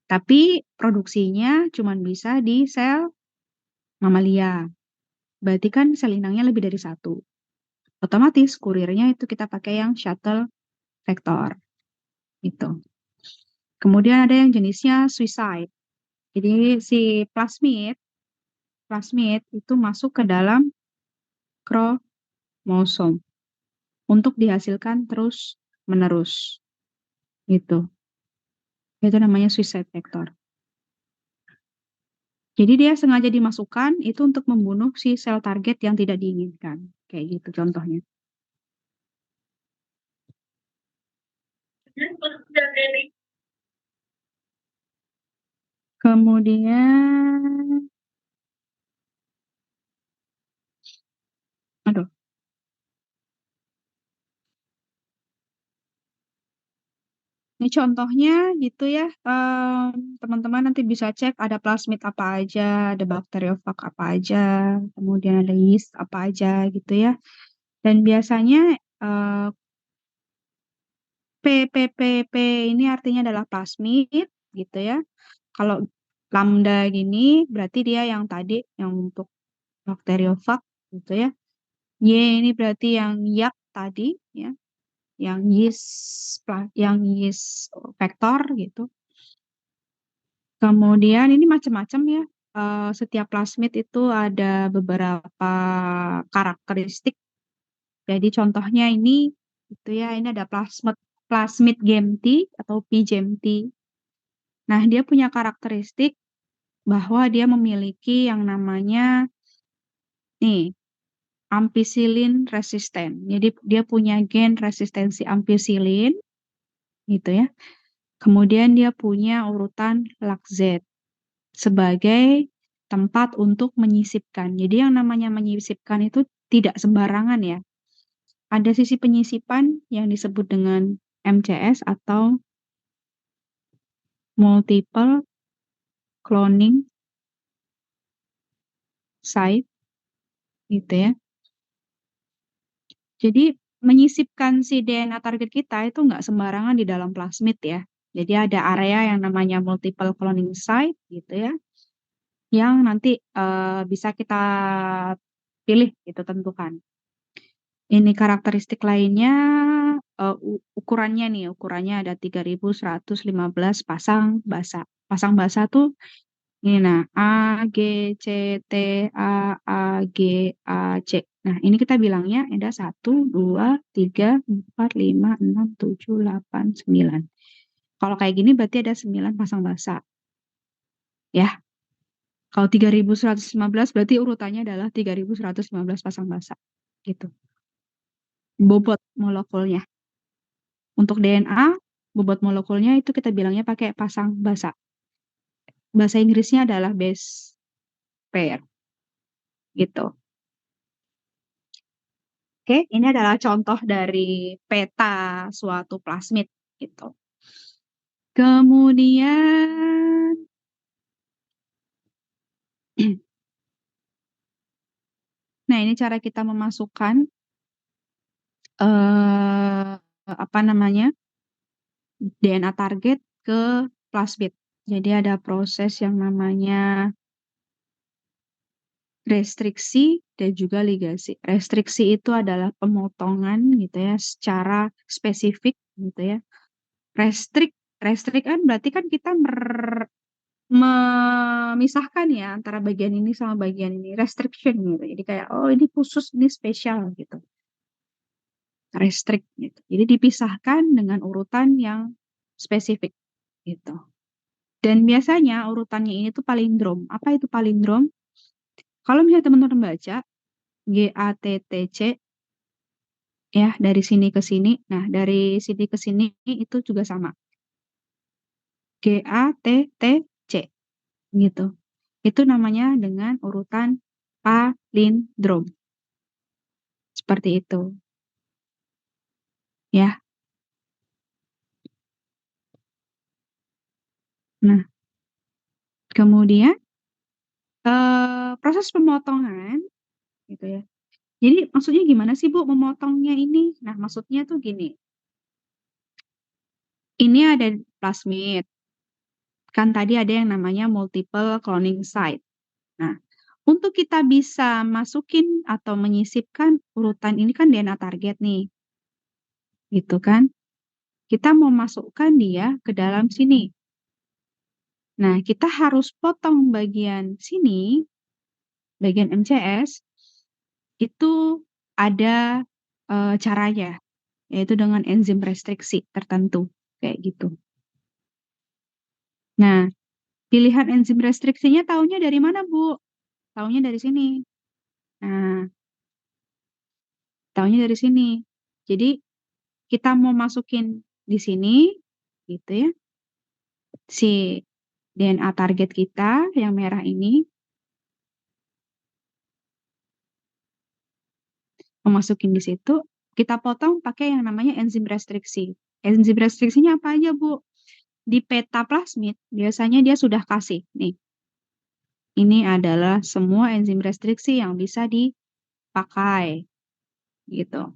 Tapi produksinya cuma bisa di sel mamalia. Berarti kan sel inangnya lebih dari satu. Otomatis kurirnya itu kita pakai yang shuttle vector. Gitu. Kemudian ada yang jenisnya suicide. Jadi si plasmid itu masuk ke dalam kromosom untuk dihasilkan terus menerus. Gitu. Itu namanya suicide vector. Jadi dia sengaja dimasukkan itu untuk membunuh si sel target yang tidak diinginkan. Kayak gitu contohnya. Kemudian, aduh, Ini contohnya gitu ya, teman-teman nanti bisa cek ada plasmid apa aja, ada bakteriofag apa aja, kemudian ada yeast apa aja gitu ya. Dan biasanya PPPP ini artinya adalah plasmid gitu ya. Kalau lambda gini berarti dia yang tadi yang untuk bakteriofag gitu ya. Y ini berarti yang yak tadi ya, yang yeast vektor gitu. Kemudian ini macam-macam ya. Setiap plasmid itu ada beberapa karakteristik. Jadi contohnya ini gitu ya, ini ada plasmid GMT atau pGMT. Nah, dia punya karakteristik bahwa dia memiliki yang namanya nih ampicillin resisten. Jadi dia punya gen resistensi ampicillin gitu ya. Kemudian dia punya urutan LAC-Z sebagai tempat untuk menyisipkan. Jadi yang namanya menyisipkan itu tidak sembarangan ya. Ada sisi penyisipan yang disebut dengan MCS atau multiple cloning site gitu ya. Jadi menyisipkan si DNA target kita itu nggak sembarangan di dalam plasmid ya. Jadi ada area yang namanya multiple cloning site gitu ya, yang nanti bisa kita pilih gitu tentukan. Ini karakteristik lainnya ukurannya nih, ukurannya ada 3115 pasang basa. Pasang basa tuh ini nah A, G, C, T, A, G, A, C. Nah ini kita bilangnya ada 1, 2, 3, 4, 5, 6, 7, 8, 9. Kalau kayak gini berarti ada 9 pasang basa. Ya, kalau 3115 berarti urutannya adalah 3115 pasang basa. Gitu. Bobot molekulnya. Untuk DNA, bobot molekulnya itu kita bilangnya pakai pasang basa. Bahasa Inggrisnya adalah base pair. Gitu. Oke, ini adalah contoh dari peta suatu plasmid gitu. Kemudian nah ini cara kita memasukkan apa namanya? DNA target ke plasmid. Jadi ada proses yang namanya restriksi dan juga ligasi. Restriksi itu adalah pemotongan gitu ya secara spesifik gitu ya. Restrik kan berarti kan kita memisahkan ya antara bagian ini sama bagian ini. Restriction gitu. Jadi kayak oh ini khusus, ini spesial gitu. Restrict gitu. Jadi dipisahkan dengan urutan yang spesifik gitu. Dan biasanya urutannya ini tuh palindrom. Apa itu palindrom? Kalau misalnya teman-teman baca GATTC ya dari sini ke sini. Nah, dari sini ke sini itu juga sama. GATTC gitu. Itu namanya dengan urutan palindrom. Seperti itu. Ya. Nah, kemudian proses pemotongan gitu ya. Jadi maksudnya gimana sih Bu memotongnya ini? Nah, maksudnya tuh gini. Ini ada plasmid. Kan tadi ada yang namanya multiple cloning site. Nah, untuk kita bisa masukin atau menyisipkan urutan ini kan DNA target nih. Gitu kan. Kita mau masukkan dia ke dalam sini. Nah, kita harus potong bagian sini, bagian MCS, itu ada caranya, yaitu dengan enzim restriksi tertentu. Kayak gitu. Nah, pilihan enzim restriksinya taunya dari mana, Bu? Taunya dari sini. Nah, taunya dari sini. Jadi, kita mau masukin di sini, gitu ya, si DNA target kita yang merah ini, mau masukin di situ, kita potong pakai yang namanya enzim restriksi. Enzim restriksinya apa aja, Bu? Di peta plasmid biasanya dia sudah kasih nih. Ini adalah semua enzim restriksi yang bisa dipakai gitu.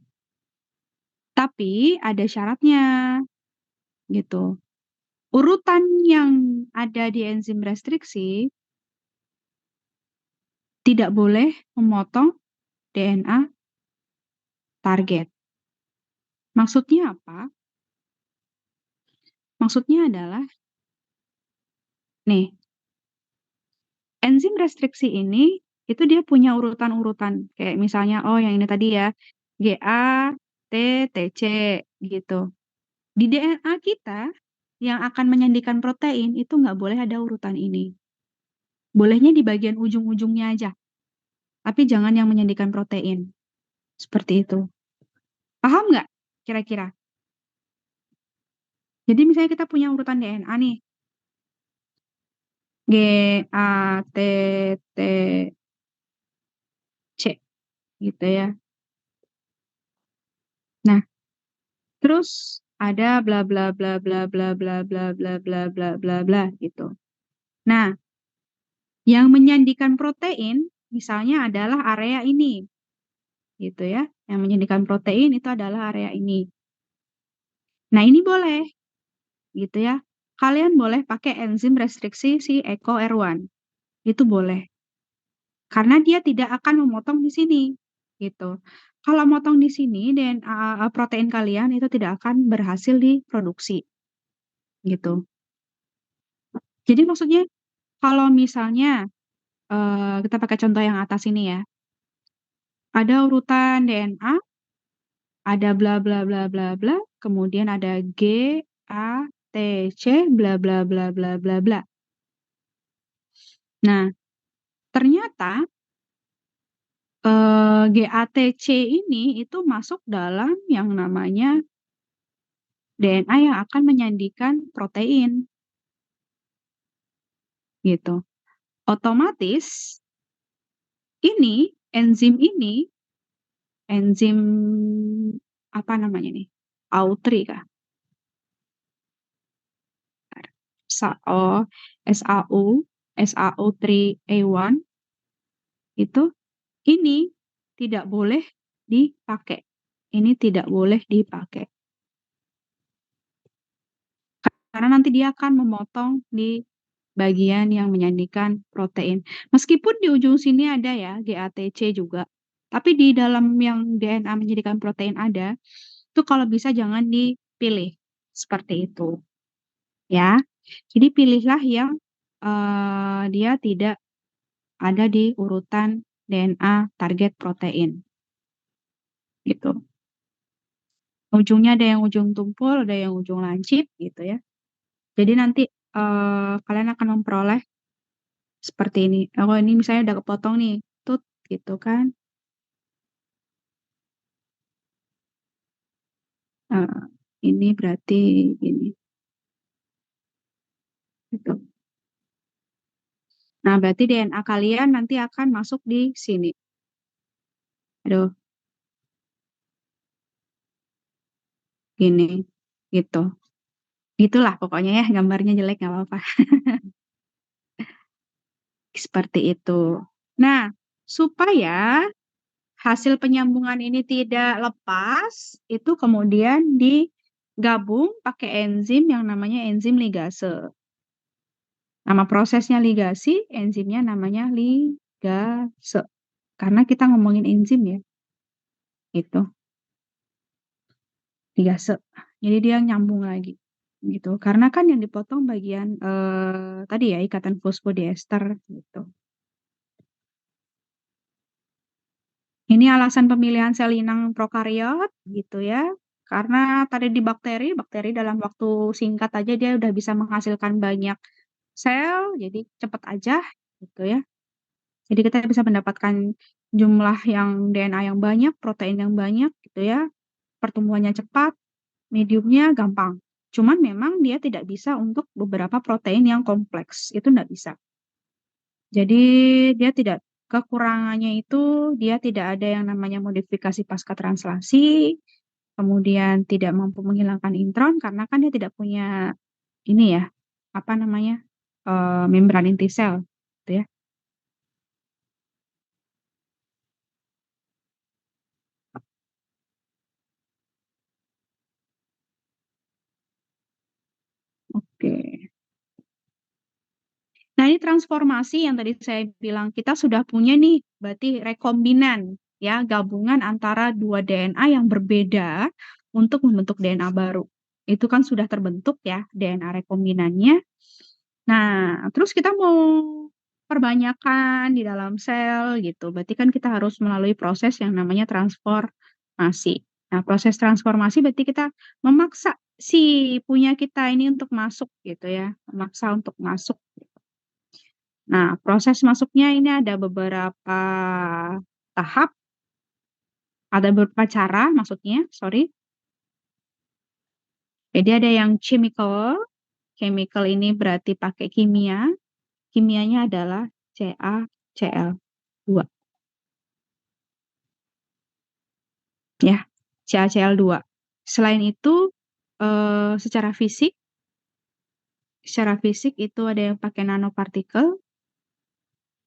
Tapi ada syaratnya gitu. Urutan yang ada di enzim restriksi tidak boleh memotong DNA target. Maksudnya apa? Maksudnya adalah nih, enzim restriksi ini itu dia punya urutan-urutan. Kayak misalnya, oh yang ini tadi ya, GA, T, TC gitu. Di DNA kita yang akan menyandikan protein itu nggak boleh ada urutan ini. Bolehnya di bagian ujung-ujungnya aja. Tapi jangan yang menyandikan protein. Seperti itu. Paham nggak kira-kira? Jadi misalnya kita punya urutan DNA nih. G, A, T, T, C. Gitu ya. Nah, terus ada bla bla bla bla bla bla bla bla bla bla bla bla gitu. Nah, yang menyandikan protein misalnya adalah area ini. Gitu ya. Yang menyandikan protein itu adalah area ini. Nah, ini boleh gitu ya. Kalian boleh pakai enzim restriksi si EcoR1. Itu boleh. Karena dia tidak akan memotong di sini gitu. Kalau motong di sini DNA protein kalian itu tidak akan berhasil diproduksi gitu. Jadi maksudnya kalau misalnya kita pakai contoh yang atas ini ya. Ada urutan DNA, ada bla bla bla bla bla, kemudian ada G, A, T, C, bla bla bla bla bla bla. Nah, ternyata GATC ini itu masuk dalam yang namanya DNA yang akan menyandikan protein. Gitu. Otomatis ini enzim apa namanya nih? AU3 kah? SAO3A1 itu ini tidak boleh dipakai. Ini tidak boleh dipakai. Karena nanti dia akan memotong di bagian yang menyandikan protein. Meskipun di ujung sini ada ya GATC juga. Tapi di dalam yang DNA menjadikan protein ada, itu kalau bisa jangan dipilih seperti itu. Ya. Jadi pilihlah yang dia tidak ada di urutan DNA target protein. Gitu. Ujungnya ada yang ujung tumpul, ada yang ujung lancip gitu ya. Jadi nanti kalian akan memperoleh seperti ini. Oh, ini misalnya udah kepotong nih, tut gitu kan. Ini berarti ini. Gitu. Nah, berarti DNA kalian nanti akan masuk di sini. Aduh, gini, gitu. Gitulah pokoknya ya, gambarnya jelek nggak apa-apa. Seperti itu. Nah, supaya hasil penyambungan ini tidak lepas, itu kemudian digabung pakai enzim yang namanya enzim ligase. Nama prosesnya ligasi, enzimnya namanya ligase. Karena kita ngomongin enzim ya. Itu. Ligase. Jadi dia nyambung lagi. Gitu. Karena kan yang dipotong bagian tadi ya ikatan fosfodiester gitu. Ini alasan pemilihan sel inang prokariot gitu ya. Karena tadi di bakteri dalam waktu singkat aja dia udah bisa menghasilkan banyak sel, jadi cepat aja gitu ya. Jadi kita bisa mendapatkan jumlah yang DNA yang banyak, protein yang banyak gitu ya. Pertumbuhannya cepat, mediumnya gampang. Cuman memang dia tidak bisa untuk beberapa protein yang kompleks. Itu tidak bisa. Jadi dia tidak, kekurangannya itu dia tidak ada yang namanya modifikasi pasca translasi. kemudian tidak mampu menghilangkan intron karena kan dia tidak punya ini ya, apa namanya, membran inti sel, gitu ya. Oke. Nah, ini transformasi yang tadi saya bilang, kita sudah punya nih, berarti rekombinan, ya, gabungan antara 2 DNA yang berbeda untuk membentuk DNA baru. Itu kan sudah terbentuk ya, DNA rekombinannya. Nah, terus kita mau perbanyakkan di dalam sel gitu, berarti kan kita harus melalui proses yang namanya transformasi. Nah, proses transformasi berarti kita memaksa si punya kita ini untuk masuk gitu ya, memaksa untuk masuk. Nah, proses masuknya ini ada beberapa tahap, ada beberapa cara maksudnya, sorry. Jadi ada yang chemical, chemical ini berarti pakai kimia, kimianya adalah CaCl2. Ya, CaCl2. Selain itu, secara fisik itu ada yang pakai nanopartikel.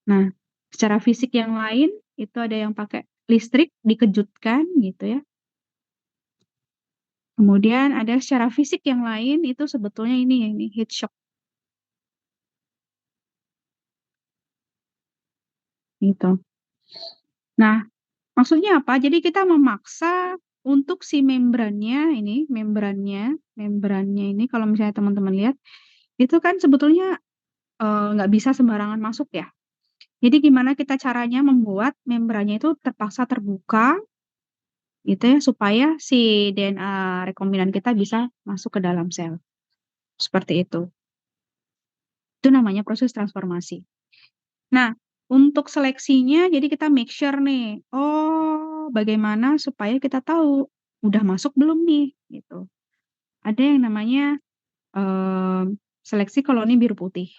Nah, secara fisik yang lain itu ada yang pakai listrik dikejutkan gitu ya. Kemudian ada secara fisik yang lain itu sebetulnya ini heat shock. Gitu. Nah, maksudnya apa? Jadi kita memaksa untuk si membrannya ini kalau misalnya teman-teman lihat, itu kan sebetulnya nggak bisa sembarangan masuk ya. Jadi gimana kita caranya membuat membrannya itu terpaksa terbuka, gitu ya, supaya si DNA rekombinan kita bisa masuk ke dalam sel. Seperti itu. Itu namanya proses transformasi. Nah, untuk seleksinya jadi kita make sure nih, oh bagaimana supaya kita tahu udah masuk belum nih, gitu. Ada yang namanya seleksi koloni biru putih,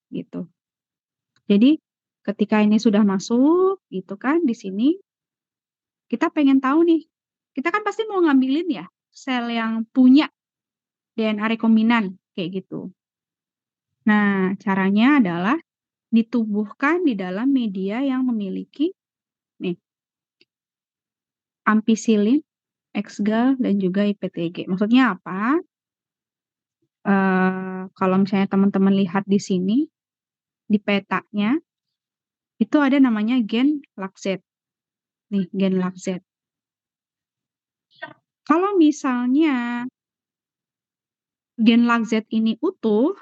gitu. Jadi ketika ini sudah masuk, gitu kan, di sini kita pengen tahu nih, kita kan pasti mau ngambilin ya sel yang punya DNA rekombinan kayak gitu. Nah, caranya adalah ditubuhkan di dalam media yang memiliki nih ampicillin, X-gal, dan juga IPTG. Maksudnya apa? Kalau misalnya teman-teman lihat di sini, di petanya, itu ada namanya gen LAC-Z. Nih, gen LAC-Z. Kalau misalnya gen LAC-Z ini utuh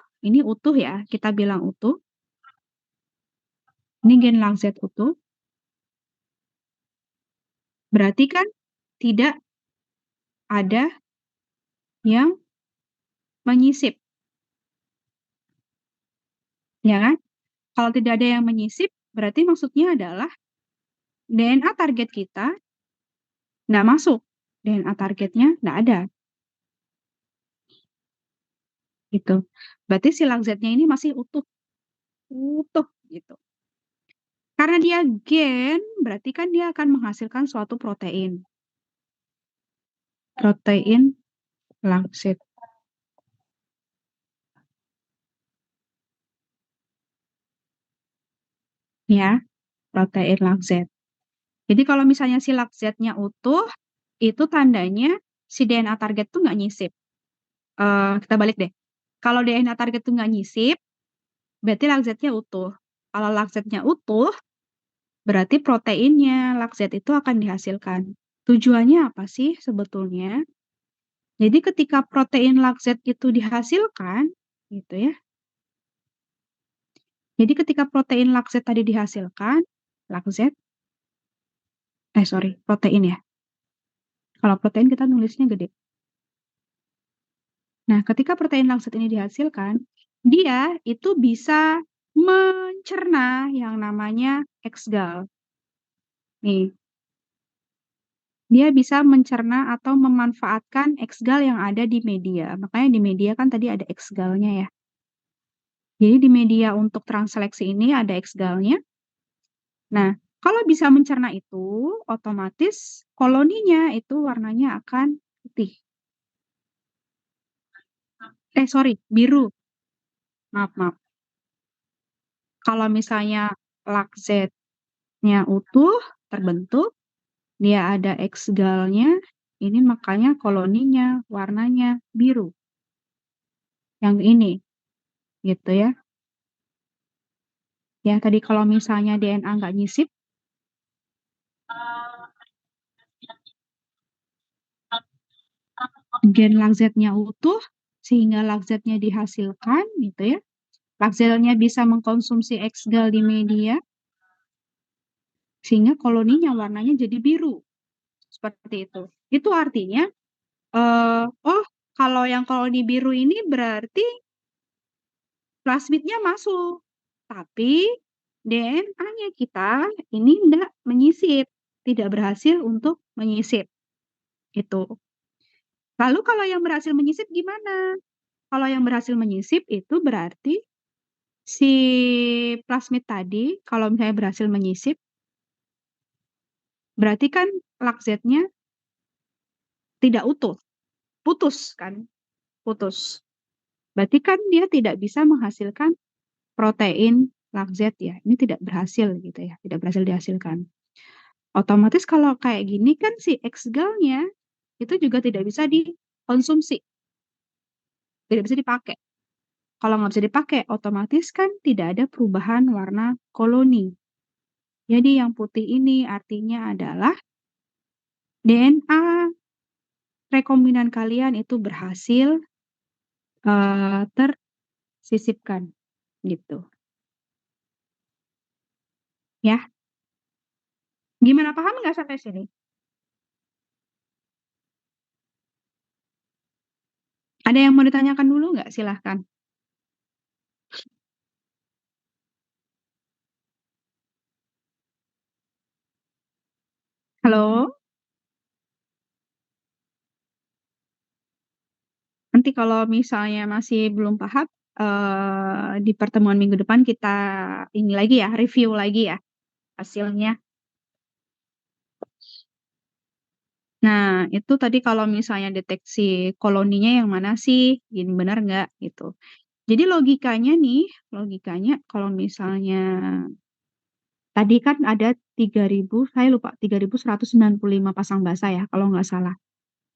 ya, kita bilang utuh. Ini gen LAC-Z utuh. Berarti kan tidak ada yang menyisip. Ya kan? Kalau tidak ada yang menyisip, berarti maksudnya adalah DNA target kita nggak masuk. DNA targetnya nggak ada. Gitu. Berarti si LAC-Z-nya ini masih utuh. Utuh gitu. Karena dia gen, berarti kan dia akan menghasilkan suatu protein. Protein LAC-Z. Ya, protein LAC-Z. Jadi kalau misalnya si LAC-Z-nya utuh, itu tandanya si DNA target tuh nggak nyisip. Kita balik deh. Kalau DNA target tuh nggak nyisip, berarti LAC-Z-nya utuh. Kalau LAC-Z-nya utuh, berarti proteinnya LAC-Z itu akan dihasilkan. Tujuannya apa sih sebetulnya? Jadi ketika protein LAC-Z itu dihasilkan, gitu ya. Jadi ketika protein LAC-Z tadi dihasilkan, LAC-Z, protein ya. Kalau protein kita nulisnya gede. Nah, ketika protein LAC-Z ini dihasilkan, dia itu bisa mencerna yang namanya X-gal. Nih. Dia bisa mencerna atau memanfaatkan X-gal yang ada di media. Makanya di media kan tadi ada X-galnya ya. Jadi di media untuk transseleksi ini ada X-galnya. Nah, kalau bisa mencerna itu, otomatis koloninya itu warnanya akan putih. Sorry, biru. Maaf. Kalau misalnya lakzetnya utuh, terbentuk, dia ada X-galnya, ini makanya koloninya warnanya biru. Yang ini, gitu ya. Ya, tadi kalau misalnya DNA nggak nyisip, gen lakzetnya utuh, sehingga lakzetnya dihasilkan, gitu ya. Lakzetnya bisa mengkonsumsi X-gal di media, sehingga koloninya warnanya jadi biru. Seperti itu. Itu artinya, kalau yang koloni biru ini berarti plasmidnya masuk. Tapi DNA-nya kita ini tidak menyisip, tidak berhasil untuk menyisip. Itu. Lalu kalau yang berhasil menyisip gimana? Kalau yang berhasil menyisip itu berarti si plasmid tadi, kalau misalnya berhasil menyisip, berarti kan lakzetnya tidak utuh, putus kan, putus. Berarti kan dia tidak bisa menghasilkan protein lakzet ya, ini tidak berhasil gitu ya, tidak berhasil dihasilkan. Otomatis kalau kayak gini kan si X-galnya itu juga tidak bisa dikonsumsi, tidak bisa dipakai. Kalau nggak bisa dipakai, otomatis kan tidak ada perubahan warna koloni. Jadi yang putih ini artinya adalah DNA rekombinan kalian itu berhasil tersisipkan gitu. Ya, gimana, paham nggak sampai sini? Ada yang mau ditanyakan dulu nggak? Silahkan. Halo? Nanti kalau misalnya masih belum paham, di pertemuan minggu depan kita ini lagi ya, review lagi ya hasilnya. Nah, itu tadi kalau misalnya deteksi koloninya yang mana sih, ini benar nggak gitu. Jadi logikanya kalau misalnya tadi kan ada 3.000, saya lupa, 3.195 pasang basa ya, kalau nggak salah.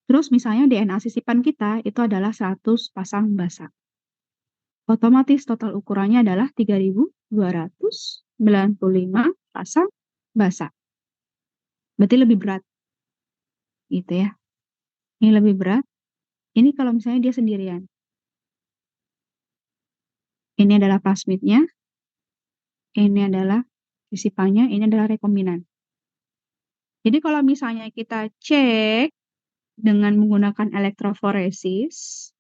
Terus misalnya DNA sisipan kita itu adalah 100 pasang basa. Otomatis total ukurannya adalah 3.295 pasang basa. Berarti lebih berat. Gitu ya. Ini lebih berat. Ini kalau misalnya dia sendirian. Ini adalah plasmidnya. Ini adalah sisipannya. Ini adalah rekombinan. Jadi kalau misalnya kita cek dengan menggunakan elektroforesis.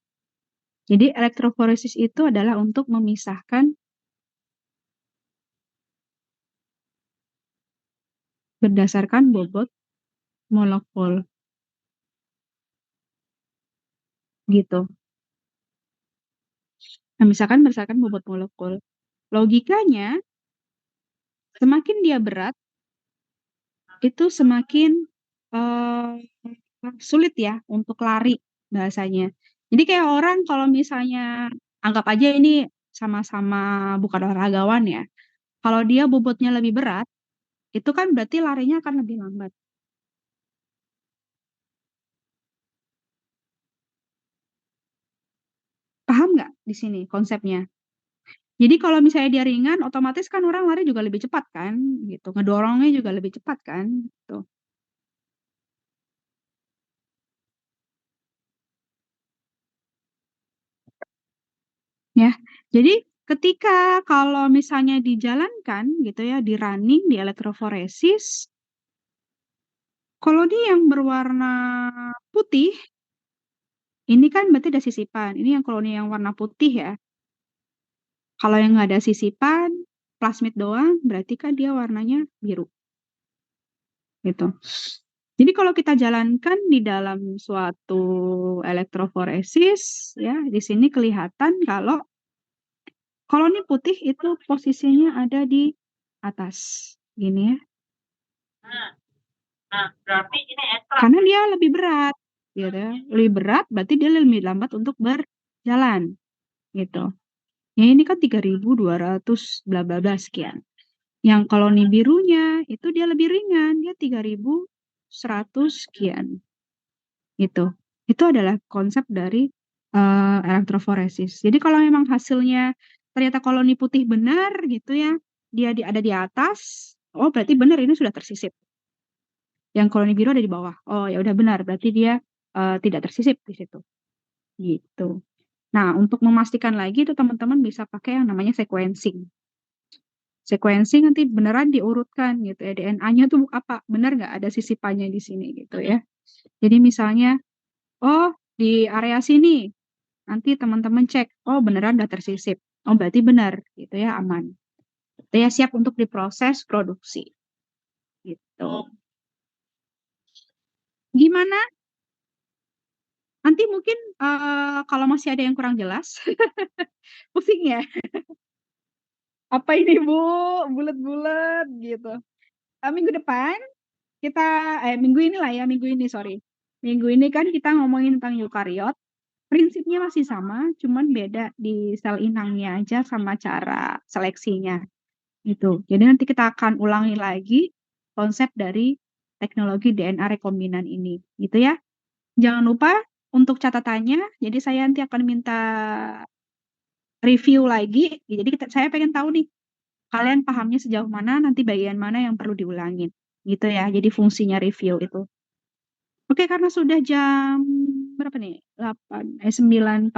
Jadi elektroforesis itu adalah untuk memisahkan berdasarkan bobot molekul. Gitu. Nah, misalkan berdasarkan bobot molekul. Logikanya, semakin dia berat, itu semakin sulit ya untuk lari bahasanya. Jadi kayak orang kalau misalnya, anggap aja ini sama-sama bukan olahragawan ya. Kalau dia bobotnya lebih berat, itu kan berarti larinya akan lebih lambat. Paham nggak di sini konsepnya? Jadi kalau misalnya dia ringan, otomatis kan orang lari juga lebih cepat kan, gitu. Ngedorongnya juga lebih cepat kan, gitu. Ya, jadi ketika kalau misalnya dijalankan gitu ya, di running, di elektroforesis, koloni yang berwarna putih, ini kan berarti ada sisipan. Ini yang koloni yang warna putih ya. Kalau yang nggak ada sisipan, plasmid doang, berarti kan dia warnanya biru. Gitu. Jadi kalau kita jalankan di dalam suatu elektroforesis, ya di sini kelihatan kalau koloni putih itu posisinya ada di atas, gini ya. Karena dia lebih berat, gitu ya. Lebih berat berarti dia lebih lambat untuk berjalan, gitu. Ya ini kan 3.200 bla bla bla sekian. Yang koloni birunya itu dia lebih ringan, dia 3.100 sekian. Gitu. Itu adalah konsep dari elektroforesis. Jadi kalau memang hasilnya ternyata koloni putih benar gitu ya, dia ada di atas, oh berarti benar ini sudah tersisip. Yang koloni biru ada di bawah. Oh ya udah benar, berarti dia tidak tersisip di situ. Gitu. Nah, untuk memastikan lagi itu teman-teman bisa pakai yang namanya sequencing. Sequencing nanti beneran diurutkan gitu ya, DNA-nya tuh apa, benar nggak ada sisipannya di sini gitu ya. Jadi misalnya, oh di area sini, nanti teman-teman cek, oh beneran udah tersisip. Oh berarti benar gitu ya, aman. Itu ya siap untuk diproses produksi. Gitu. Gimana? Nanti mungkin kalau masih ada yang kurang jelas, pusing ya. Apa ini Bu? Bulat-bulat gitu. Minggu depan kita minggu ini lah ya, minggu ini sorry. Minggu ini kan kita ngomongin tentang eukariot. Prinsipnya masih sama, cuman beda di sel inangnya aja sama cara seleksinya. Gitu. Jadi nanti kita akan ulangi lagi konsep dari teknologi DNA rekombinan ini. Gitu ya. Jangan lupa untuk catatannya, jadi saya nanti akan minta review lagi. Jadi saya pengen tahu nih, kalian pahamnya sejauh mana, nanti bagian mana yang perlu diulangin. Gitu ya, jadi fungsinya review itu. Oke, karena sudah jam berapa nih? 9.48,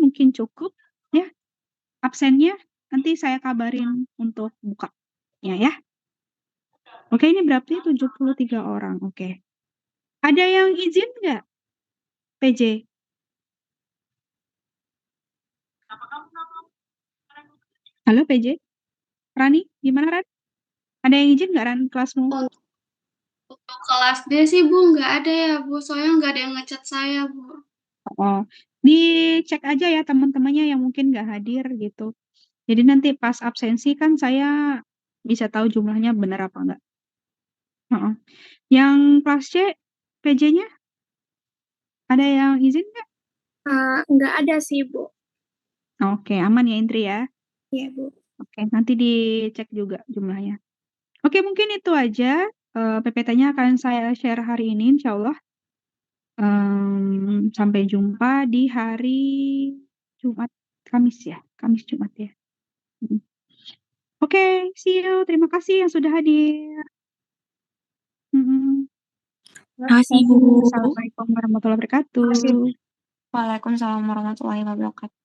mungkin cukup ya absennya. Nanti saya kabarin untuk bukanya ya. Oke, ini berarti 73 orang. Oke. Ada yang izin nggak? PJ? Halo PJ? Rani, gimana Ran? Ada yang izin nggak Ran kelasmu? Untuk kelas D sih Bu nggak ada ya Bu, soalnya nggak ada yang ngechat saya Bu. Oh, dicek aja ya teman-temannya yang mungkin nggak hadir gitu. Jadi nanti pas absensi kan saya bisa tahu jumlahnya benar apa enggak. Heeh. Yang kelas C, PJ-nya ada yang izin nggak? Nggak ada sih, Bu. Oke, aman ya Indri ya. Iya, Bu. Oke, nanti dicek juga jumlahnya. Oke, mungkin itu aja PPT-nya akan saya share hari ini, insya Allah. Sampai jumpa di hari Jumat, Kamis ya, Kamis Jumat ya. Oke, see you. Terima kasih yang sudah hadir. Terima kasih Bu. Assalamualaikum warahmatullahi wabarakatuh. Waalaikumsalam warahmatullahi wabarakatuh.